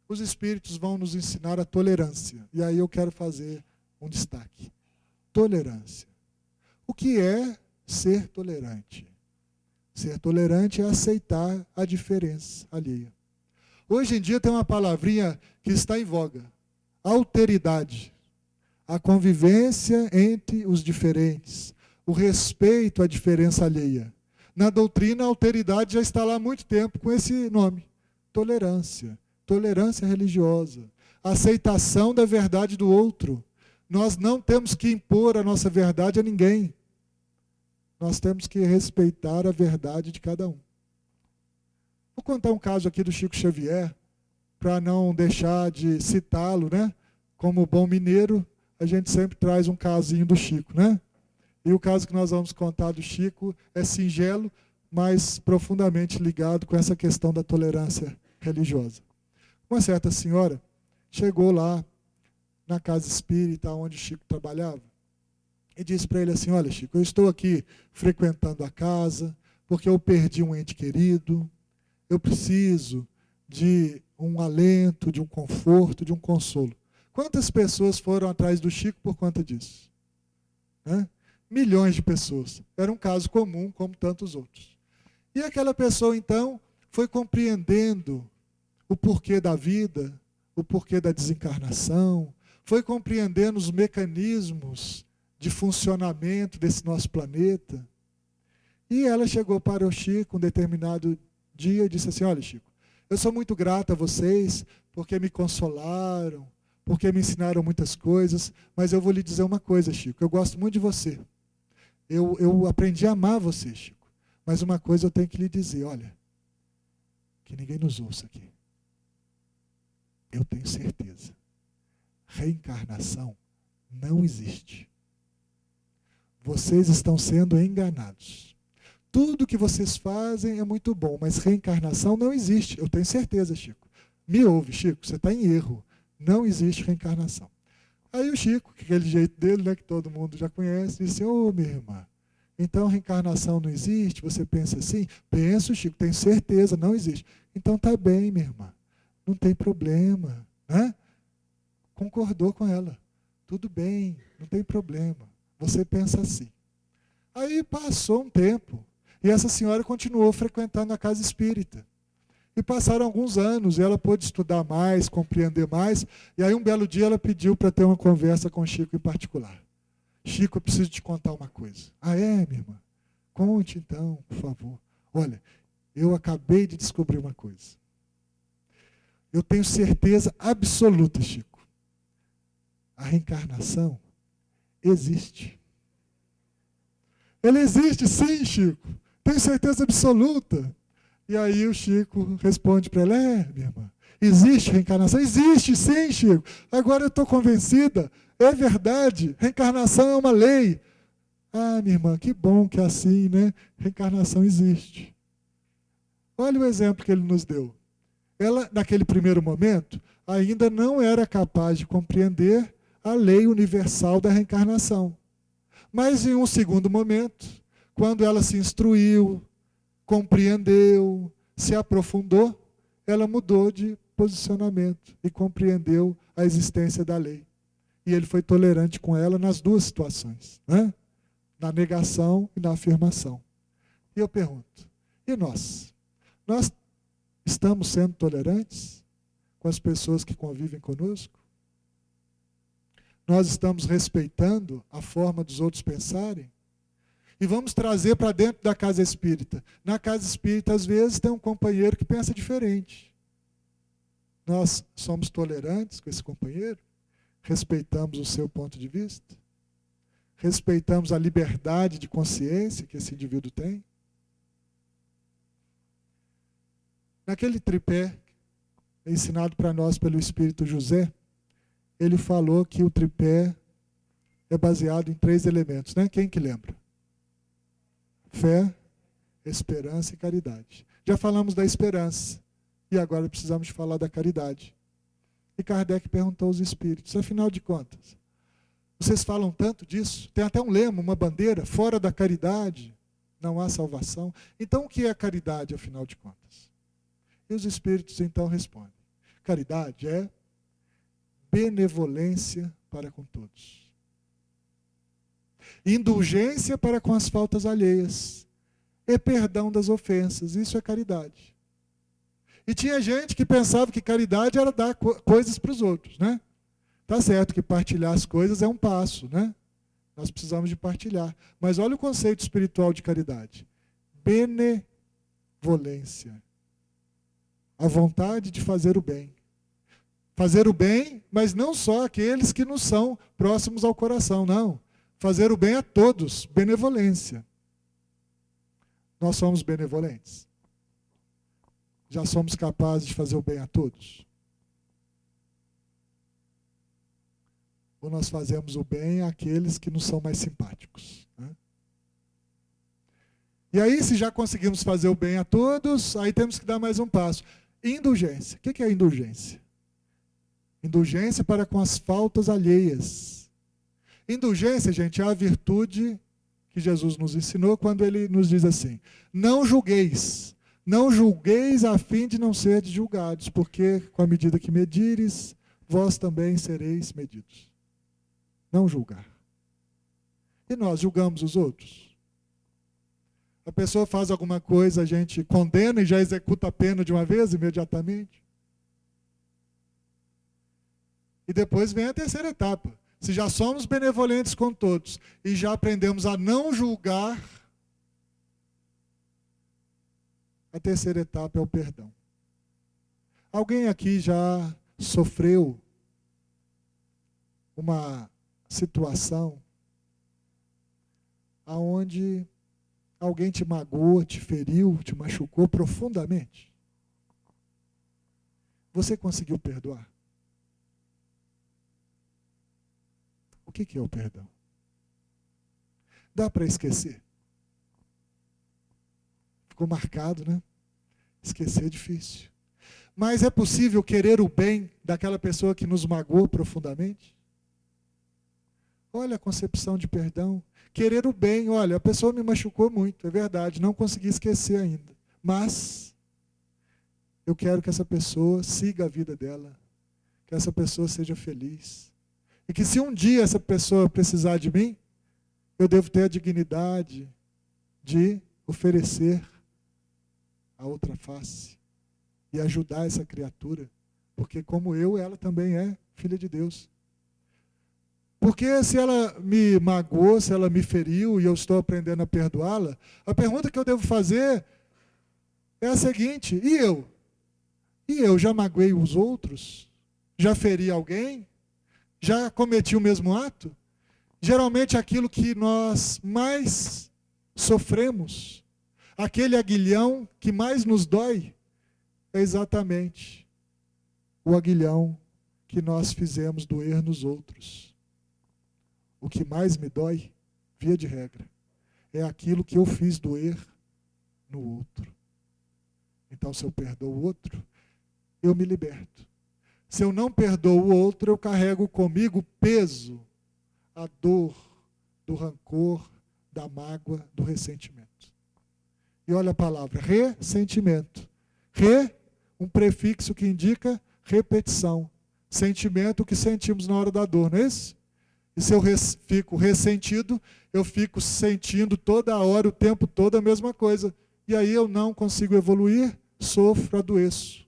Os Espíritos vão nos ensinar a tolerância. E aí eu quero fazer um destaque. Tolerância. O que é ser tolerante? Ser tolerante é aceitar a diferença alheia. Hoje em dia tem uma palavrinha que está em voga. Alteridade. A convivência entre os diferentes. O respeito à diferença alheia. Na doutrina, a alteridade já está lá há muito tempo com esse nome. Tolerância. Tolerância religiosa. Aceitação da verdade do outro. Nós não temos que impor a nossa verdade a ninguém. Nós temos que respeitar a verdade de cada um. Vou contar um caso aqui do Chico Xavier, para não deixar de citá-lo, né? Como bom mineiro, a gente sempre traz um casinho do Chico, né? E o caso que nós vamos contar do Chico é singelo, mas profundamente ligado com essa questão da tolerância religiosa. Uma certa senhora chegou lá na casa espírita onde o Chico trabalhava e disse para ele assim, olha Chico, eu estou aqui frequentando a casa porque eu perdi um ente querido, eu preciso de um alento, de um conforto, de um consolo. Quantas pessoas foram atrás do Chico por conta disso? Né? Milhões de pessoas. Era um caso comum, como tantos outros. E aquela pessoa, então, foi compreendendo o porquê da vida, o porquê da desencarnação, foi compreendendo os mecanismos de funcionamento desse nosso planeta. E ela chegou para o Chico um determinado dia e disse assim, olha Chico, eu sou muito grata a vocês porque me consolaram, porque me ensinaram muitas coisas, mas eu vou lhe dizer uma coisa, Chico, eu gosto muito de você. Eu aprendi a amar você, Chico. Mas uma coisa eu tenho que lhe dizer, olha, que ninguém nos ouça aqui. Eu tenho certeza. Reencarnação não existe. Vocês estão sendo enganados. Tudo que vocês fazem é muito bom, mas reencarnação não existe. Eu tenho certeza, Chico. Me ouve, Chico, você está em erro. Não existe reencarnação. Aí o Chico, aquele jeito dele, né, que todo mundo já conhece, disse, ô minha irmã, então reencarnação não existe? Você pensa assim? Penso, Chico, tenho certeza, não existe. Então tá bem, minha irmã, não tem problema. Né? Concordou com ela. Tudo bem, não tem problema. Você pensa assim. Aí passou um tempo, e essa senhora continuou frequentando a casa espírita. E passaram alguns anos, e ela pôde estudar mais, compreender mais, e aí um belo dia ela pediu para ter uma conversa com o Chico em particular. Chico, eu preciso te contar uma coisa. Ah, é, minha irmã? Conte então, por favor. Olha, eu acabei de descobrir uma coisa. Eu tenho certeza absoluta, Chico. A reencarnação existe. Ela existe sim, Chico. Tenho certeza absoluta. E aí o Chico responde para ela, minha irmã, existe reencarnação? Existe sim, Chico. Agora eu estou convencida, é verdade, reencarnação é uma lei. Ah, minha irmã, que bom que é assim, né? Reencarnação existe. Olha o exemplo que ele nos deu. Ela, naquele primeiro momento, ainda não era capaz de compreender a lei universal da reencarnação. Mas em um segundo momento, quando ela se instruiu, compreendeu, se aprofundou, ela mudou de posicionamento e compreendeu a existência da lei. E ele foi tolerante com ela nas duas situações, né? Na negação e na afirmação. E eu pergunto, e nós? Nós Estamos sendo tolerantes com as pessoas que convivem conosco? Nós estamos respeitando a forma dos outros pensarem? E vamos trazer para dentro da casa espírita. Na casa espírita, às vezes, tem um companheiro que pensa diferente. Nós somos tolerantes com esse companheiro? Respeitamos o seu ponto de vista? Respeitamos a liberdade de consciência que esse indivíduo tem? Naquele tripé, ensinado para nós pelo Espírito José, ele falou que o tripé é baseado em 3 elementos, né? Quem que lembra? Fé, esperança e caridade. Já falamos da esperança, e agora precisamos falar da caridade. E Kardec perguntou aos espíritos, afinal de contas, vocês falam tanto disso? Tem até um lema, uma bandeira, fora da caridade não há salvação. Então o que é caridade, afinal de contas? E os espíritos então respondem, caridade é benevolência para com todos. Indulgência para com as faltas alheias. E perdão das ofensas. Isso é caridade. E tinha gente que pensava que caridade era dar coisas para os outros, né? Tá certo que partilhar as coisas é um passo, né? Nós precisamos de partilhar. Mas olha o conceito espiritual de caridade. Benevolência. A vontade de fazer o bem. Fazer o bem, mas não só aqueles que nos são próximos ao coração, não. Fazer o bem a todos, benevolência. Nós somos benevolentes? Já somos capazes de fazer o bem a todos? Ou nós fazemos o bem àqueles que nos são mais simpáticos, né? E aí, se já conseguimos fazer o bem a todos, aí temos que dar mais um passo. Indulgência. O que é indulgência? Indulgência para com as faltas alheias. Indulgência, gente, é a virtude que Jesus nos ensinou quando ele nos diz assim, não julgueis a fim de não serdes julgados, porque com a medida que medires, vós também sereis medidos. Não julgar. E nós julgamos os outros? A pessoa faz alguma coisa, a gente condena e já executa a pena de uma vez, imediatamente? E depois vem a terceira etapa. Se já somos benevolentes com todos e já aprendemos a não julgar, a terceira etapa é o perdão. Alguém aqui já sofreu uma situação onde alguém te magoou, te feriu, te machucou profundamente? Você conseguiu perdoar? O que é o perdão? Dá para esquecer? Ficou marcado, né? Esquecer é difícil. Mas é possível querer o bem daquela pessoa que nos magoou profundamente? Olha a concepção de perdão. Querer o bem, olha, a pessoa me machucou muito, é verdade, não consegui esquecer ainda. Mas eu quero que essa pessoa siga a vida dela, que essa pessoa seja feliz. E que se um dia essa pessoa precisar de mim, eu devo ter a dignidade de oferecer a outra face e ajudar essa criatura, porque como eu, ela também é filha de Deus. Porque se ela me magoou, se ela me feriu e eu estou aprendendo a perdoá-la, a pergunta que eu devo fazer é a seguinte, e eu? E eu já magoei os outros? Já feri alguém? Já cometi o mesmo ato? Geralmente aquilo que nós mais sofremos, aquele aguilhão que mais nos dói, é exatamente o aguilhão que nós fizemos doer nos outros. O que mais me dói, via de regra, é aquilo que eu fiz doer no outro. Então, se eu perdoo o outro, eu me liberto. Se eu não perdoo o outro, eu carrego comigo o peso, a dor do rancor, da mágoa, do ressentimento. E olha a palavra, ressentimento. Um prefixo que indica repetição. Sentimento que sentimos na hora da dor, não é isso? E se eu fico ressentido, eu fico sentindo toda hora, o tempo todo, a mesma coisa. E aí eu não consigo evoluir, sofro, adoeço,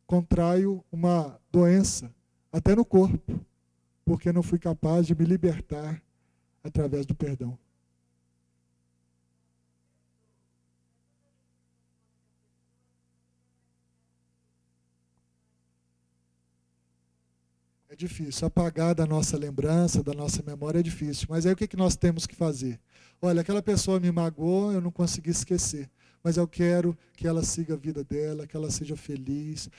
contraio uma doença, até no corpo, porque não fui capaz de me libertar através do perdão. É difícil. Apagar da nossa lembrança, da nossa memória é difícil. Mas aí o que nós temos que fazer? Olha, aquela pessoa me magoou, eu não consegui esquecer. Mas eu quero que ela siga a vida dela, que ela seja feliz.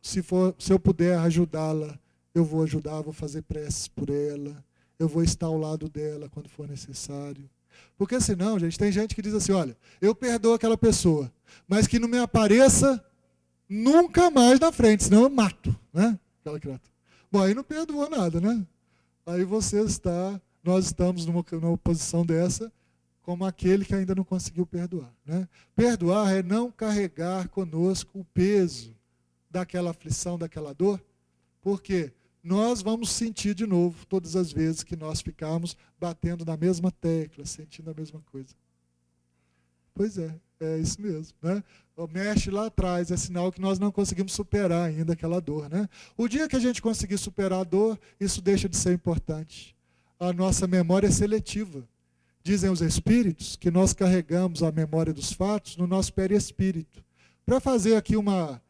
Se eu puder ajudá-la, eu vou ajudar, vou fazer preces por ela. Eu vou estar ao lado dela quando for necessário. Porque senão, gente, tem gente que diz assim, olha, eu perdoo aquela pessoa, mas que não me apareça nunca mais na frente, senão eu mato, né? Aquela criatura. Bom, aí não perdoou nada, né? Aí nós estamos numa posição dessa, como aquele que ainda não conseguiu perdoar, né? Perdoar é não carregar conosco o peso daquela aflição, daquela dor, porque nós vamos sentir de novo todas as vezes que nós ficarmos batendo na mesma tecla, sentindo a mesma coisa. Pois é isso mesmo, né? Mexe lá atrás, é sinal que nós não conseguimos superar ainda aquela dor, né? O dia que a gente conseguir superar a dor, isso deixa de ser importante. A nossa memória é seletiva. Dizem os espíritos que nós carregamos a memória dos fatos no nosso perispírito. Para fazer aqui uma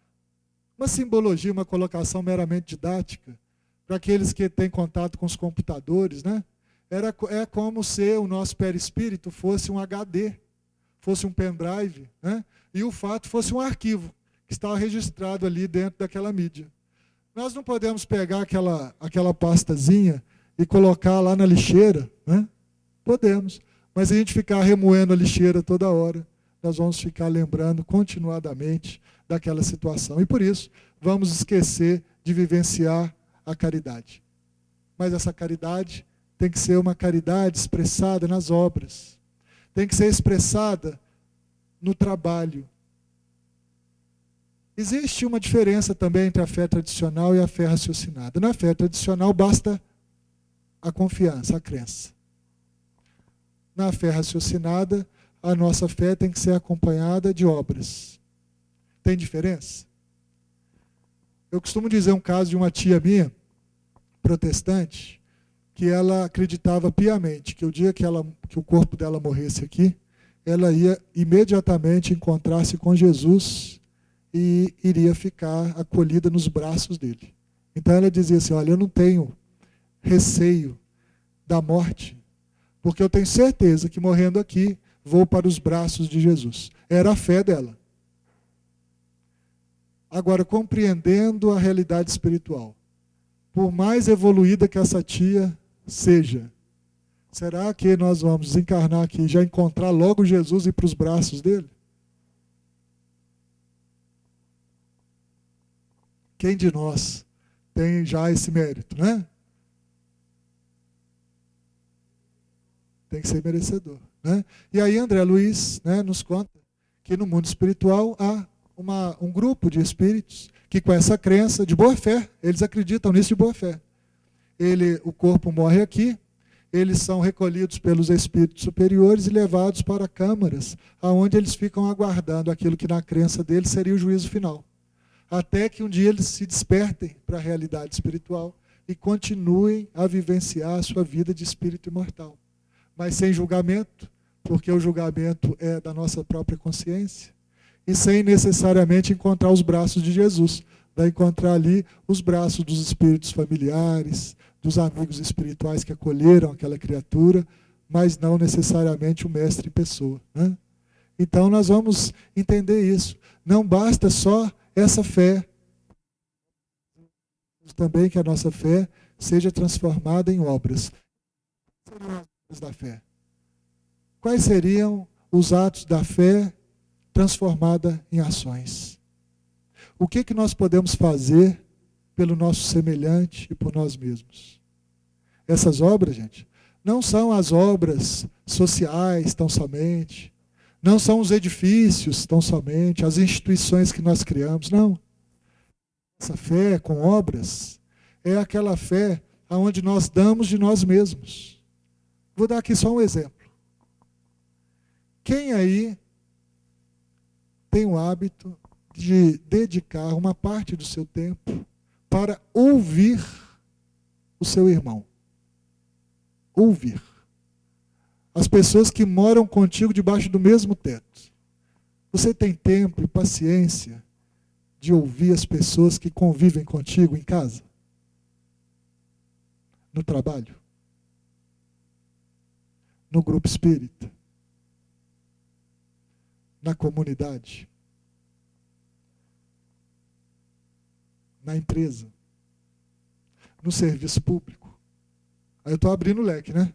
simbologia, uma colocação meramente didática, para aqueles que têm contato com os computadores, né? É como se o nosso perispírito fosse um HD, fosse um pendrive, né? E o fato fosse um arquivo que estava registrado ali dentro daquela mídia. Nós não podemos pegar aquela pastazinha e colocar lá na lixeira, né? Podemos, mas a gente ficar remoendo a lixeira toda hora, nós vamos ficar lembrando continuadamente daquela situação. E por isso, vamos esquecer de vivenciar a caridade. Mas essa caridade tem que ser uma caridade expressada nas obras. Tem que ser expressada no trabalho. Existe uma diferença também entre a fé tradicional e a fé raciocinada. Na fé tradicional basta a confiança, a crença. Na fé raciocinada, a nossa fé tem que ser acompanhada de obras. Tem diferença? Eu costumo dizer um caso de uma tia minha, protestante, que ela acreditava piamente que o dia que o corpo dela morresse aqui, ela ia imediatamente encontrar-se com Jesus e iria ficar acolhida nos braços dele. Então ela dizia assim, olha, eu não tenho receio da morte, porque eu tenho certeza que morrendo aqui, vou para os braços de Jesus. Era a fé dela. Agora, compreendendo a realidade espiritual, por mais evoluída que essa tia seja, será que nós vamos desencarnar aqui e já encontrar logo Jesus e ir para os braços dele? Quem de nós tem já esse mérito, né? Tem que ser merecedor, né? E aí André Luiz, né, nos conta que no mundo espiritual há um grupo de espíritos que com essa crença de boa fé, eles acreditam nisso de boa fé. O corpo morre aqui, eles são recolhidos pelos espíritos superiores e levados para câmaras, onde eles ficam aguardando aquilo que na crença deles seria o juízo final. Até que um dia eles se despertem para a realidade espiritual e continuem a vivenciar a sua vida de espírito imortal. Mas sem julgamento, porque o julgamento é da nossa própria consciência, e sem necessariamente encontrar os braços de Jesus. Vai encontrar ali os braços dos espíritos familiares, dos amigos espirituais que acolheram aquela criatura, mas não necessariamente o mestre em pessoa, né? Então nós vamos entender isso. Não basta só essa fé, também que a nossa fé seja transformada em obras. Quais seriam as obras da fé? Quais seriam os atos da fé transformada em ações? O que nós podemos fazer pelo nosso semelhante e por nós mesmos? Essas obras, gente, não são as obras sociais tão somente, não são os edifícios tão somente, as instituições que nós criamos, não. Essa fé com obras é aquela fé onde nós damos de nós mesmos. Vou dar aqui só um exemplo. Quem aí tem o hábito de dedicar uma parte do seu tempo para ouvir o seu irmão. Ouvir. As pessoas que moram contigo debaixo do mesmo teto. Você tem tempo e paciência de ouvir as pessoas que convivem contigo em casa? No trabalho? No grupo espírita? Na comunidade? Na empresa? No serviço público? Aí eu estou abrindo o leque, né?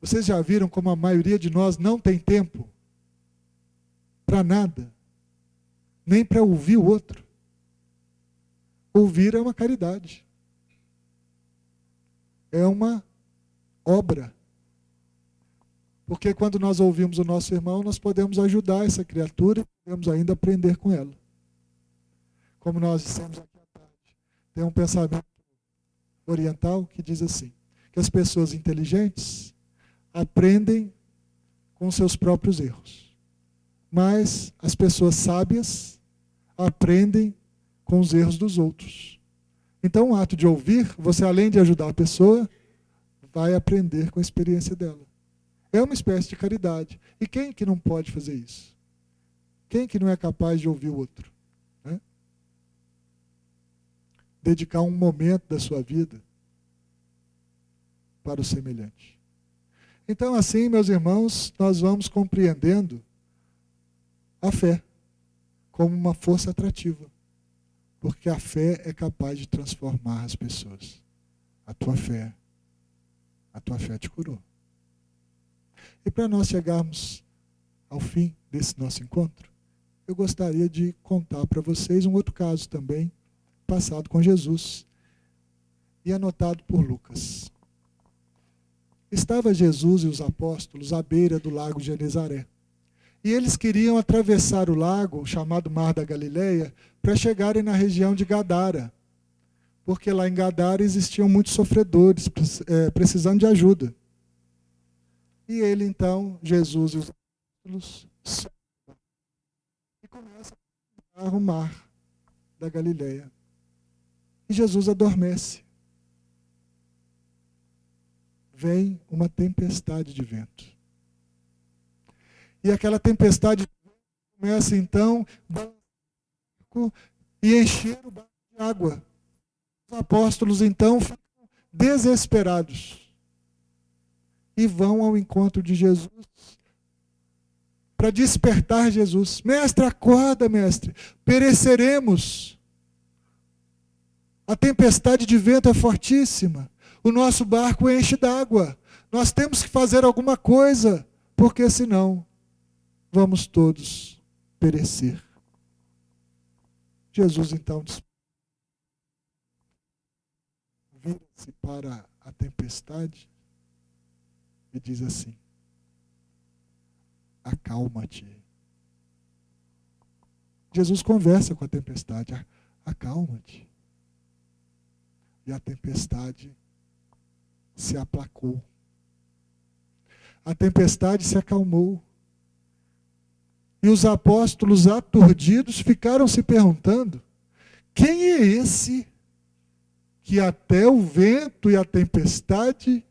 Vocês já viram como a maioria de nós não tem tempo para nada, nem para ouvir o outro? Ouvir é uma caridade. É uma obra. Porque quando nós ouvimos o nosso irmão, nós podemos ajudar essa criatura e podemos ainda aprender com ela. Como nós dissemos aqui à tarde, tem um pensamento oriental que diz assim, que as pessoas inteligentes aprendem com seus próprios erros, mas as pessoas sábias aprendem com os erros dos outros. Então, o ato de ouvir, você além de ajudar a pessoa, vai aprender com a experiência dela. É uma espécie de caridade. E quem que não pode fazer isso? Quem que não é capaz de ouvir o outro? Né? Dedicar um momento da sua vida para o semelhante. Então, assim, meus irmãos, nós vamos compreendendo a fé como uma força atrativa. Porque a fé é capaz de transformar as pessoas. A tua fé te curou. E para nós chegarmos ao fim desse nosso encontro, eu gostaria de contar para vocês um outro caso também, passado com Jesus, e anotado por Lucas. Estava Jesus e os apóstolos à beira do lago de Genezaré. E eles queriam atravessar o lago, chamado Mar da Galileia, para chegarem na região de Gadara. Porque lá em Gadara existiam muitos sofredores, precisando de ajuda. E ele então, Jesus e os apóstolos, e começam a o mar da Galileia. E Jesus adormece. Vem uma tempestade de vento. E aquela tempestade começa então e encher o barco de água. Os apóstolos então ficam desesperados e vão ao encontro de Jesus para despertar Jesus. Mestre, acorda, mestre, pereceremos. A tempestade de vento é fortíssima. O nosso barco enche d'água. Nós temos que fazer alguma coisa, porque senão vamos todos perecer. Jesus então vira-se para a tempestade e diz assim: acalma-te. Jesus conversa com a tempestade: acalma-te. E a tempestade se aplacou. A tempestade se acalmou. E os apóstolos aturdidos ficaram se perguntando: quem é esse que até o vento e a tempestade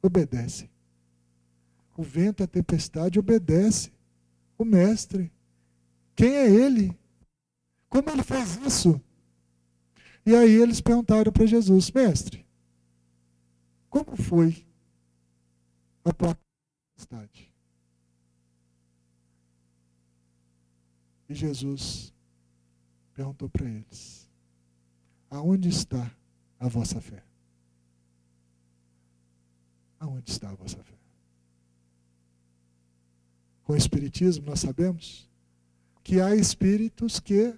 obedecem? O vento e a tempestade obedecem o mestre. Quem é ele? Como ele fez isso? E aí eles perguntaram para Jesus: mestre, como foi a tua tempestade? E Jesus perguntou para eles: aonde está a vossa fé? Aonde está a vossa fé? Com o Espiritismo nós sabemos que há espíritos que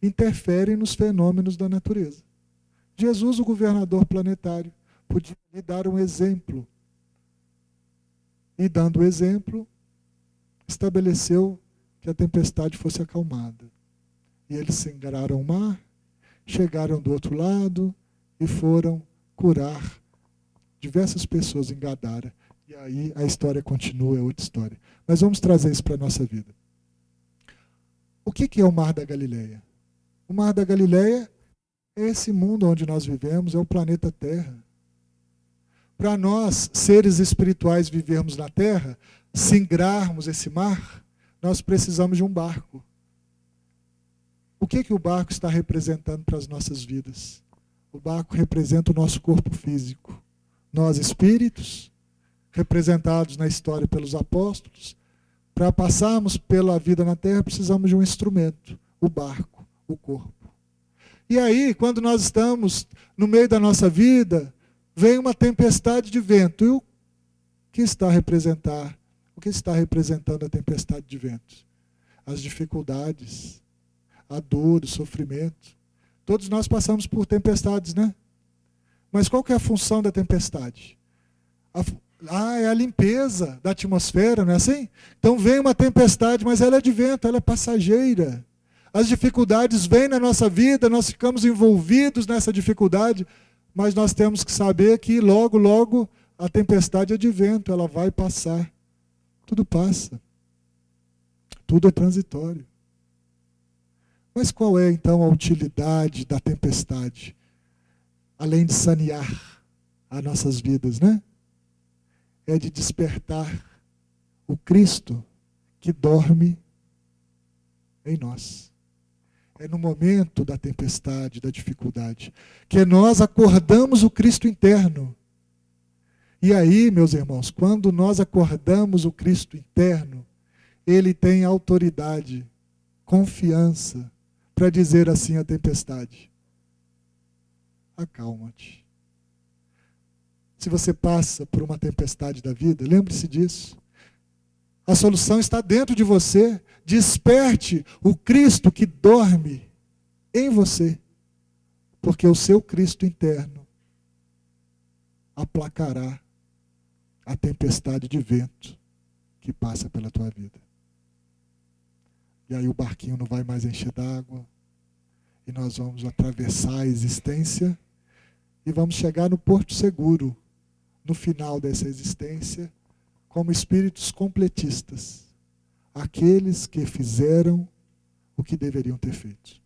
interferem nos fenômenos da natureza. Jesus, o governador planetário, podia lhe dar um exemplo. E dando o exemplo, estabeleceu que a tempestade fosse acalmada. E eles se engararam ao mar, chegaram do outro lado e foram curar diversas pessoas em Gadara. E aí a história continua, é outra história. Mas vamos trazer isso para a nossa vida. O que é o Mar da Galileia? O Mar da Galileia é esse mundo onde nós vivemos, é o planeta Terra. Para nós, seres espirituais, vivermos na Terra, singrarmos esse mar, nós precisamos de um barco. O que o barco está representando para as nossas vidas? O barco representa o nosso corpo físico. Nós, espíritos, representados na história pelos apóstolos, para passarmos pela vida na Terra, precisamos de um instrumento, o barco, o corpo. E aí, quando nós estamos no meio da nossa vida, vem uma tempestade de vento. E o que está representando a tempestade de vento? As dificuldades, a dor, o sofrimento. Todos nós passamos por tempestades, né? Mas qual que é a função da tempestade? É a limpeza da atmosfera, não é assim? Então vem uma tempestade, mas ela é de vento, ela é passageira. As dificuldades vêm na nossa vida, nós ficamos envolvidos nessa dificuldade, mas nós temos que saber que logo, logo, a tempestade é de vento, ela vai passar. Tudo passa. Tudo é transitório. Mas qual é, então, a utilidade da tempestade? Além de sanear as nossas vidas, né? É de despertar o Cristo que dorme em nós. É no momento da tempestade, da dificuldade, que nós acordamos o Cristo interno. E aí, meus irmãos, quando nós acordamos o Cristo interno, ele tem autoridade, confiança, para dizer assim à tempestade: acalma-te. Se você passa por uma tempestade da vida, lembre-se disso. A solução está dentro de você. Desperte o Cristo que dorme em você, porque o seu Cristo interno aplacará a tempestade de vento que passa pela tua vida. E aí o barquinho não vai mais encher d'água, e nós vamos atravessar a existência e vamos chegar no porto seguro, no final dessa existência, como espíritos completistas, aqueles que fizeram o que deveriam ter feito.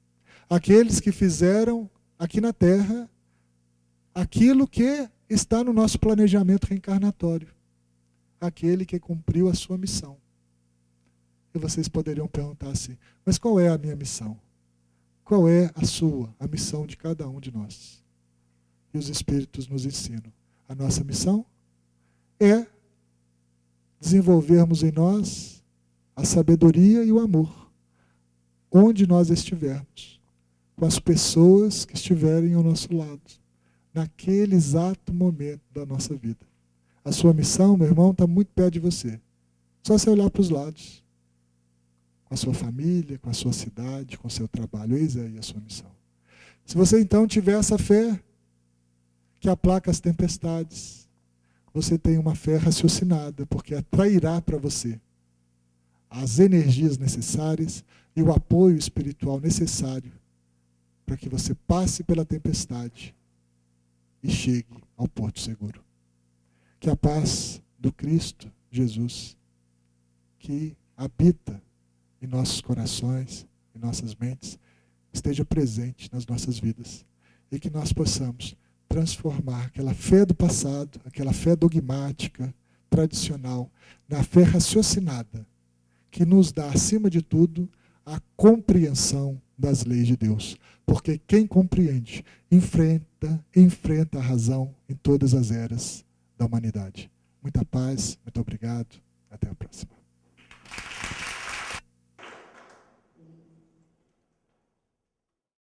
Aqueles que fizeram aqui na Terra aquilo que está no nosso planejamento reencarnatório. Aquele que cumpriu a sua missão. E vocês poderiam perguntar assim: mas qual é a minha missão? Qual é a sua, a missão de cada um de nós? E os Espíritos nos ensinam. A nossa missão é desenvolvermos em nós a sabedoria e o amor, onde nós estivermos, com as pessoas que estiverem ao nosso lado, naquele exato momento da nossa vida. A sua missão, meu irmão, está muito perto de você. Só você olhar para os lados, com a sua família, com a sua cidade, com o seu trabalho. Eis aí a sua missão. Se você então tiver essa fé que aplaca as tempestades, você tem uma fé raciocinada, porque atrairá para você as energias necessárias e o apoio espiritual necessário para que você passe pela tempestade e chegue ao porto seguro. Que a paz do Cristo Jesus, que habita em nossos corações, em nossas mentes, esteja presente nas nossas vidas e que nós possamos transformar aquela fé do passado, aquela fé dogmática, tradicional, na fé raciocinada, que nos dá, acima de tudo, a compreensão das leis de Deus. Porque quem compreende, enfrenta a razão em todas as eras da humanidade. Muita paz, muito obrigado, até a próxima.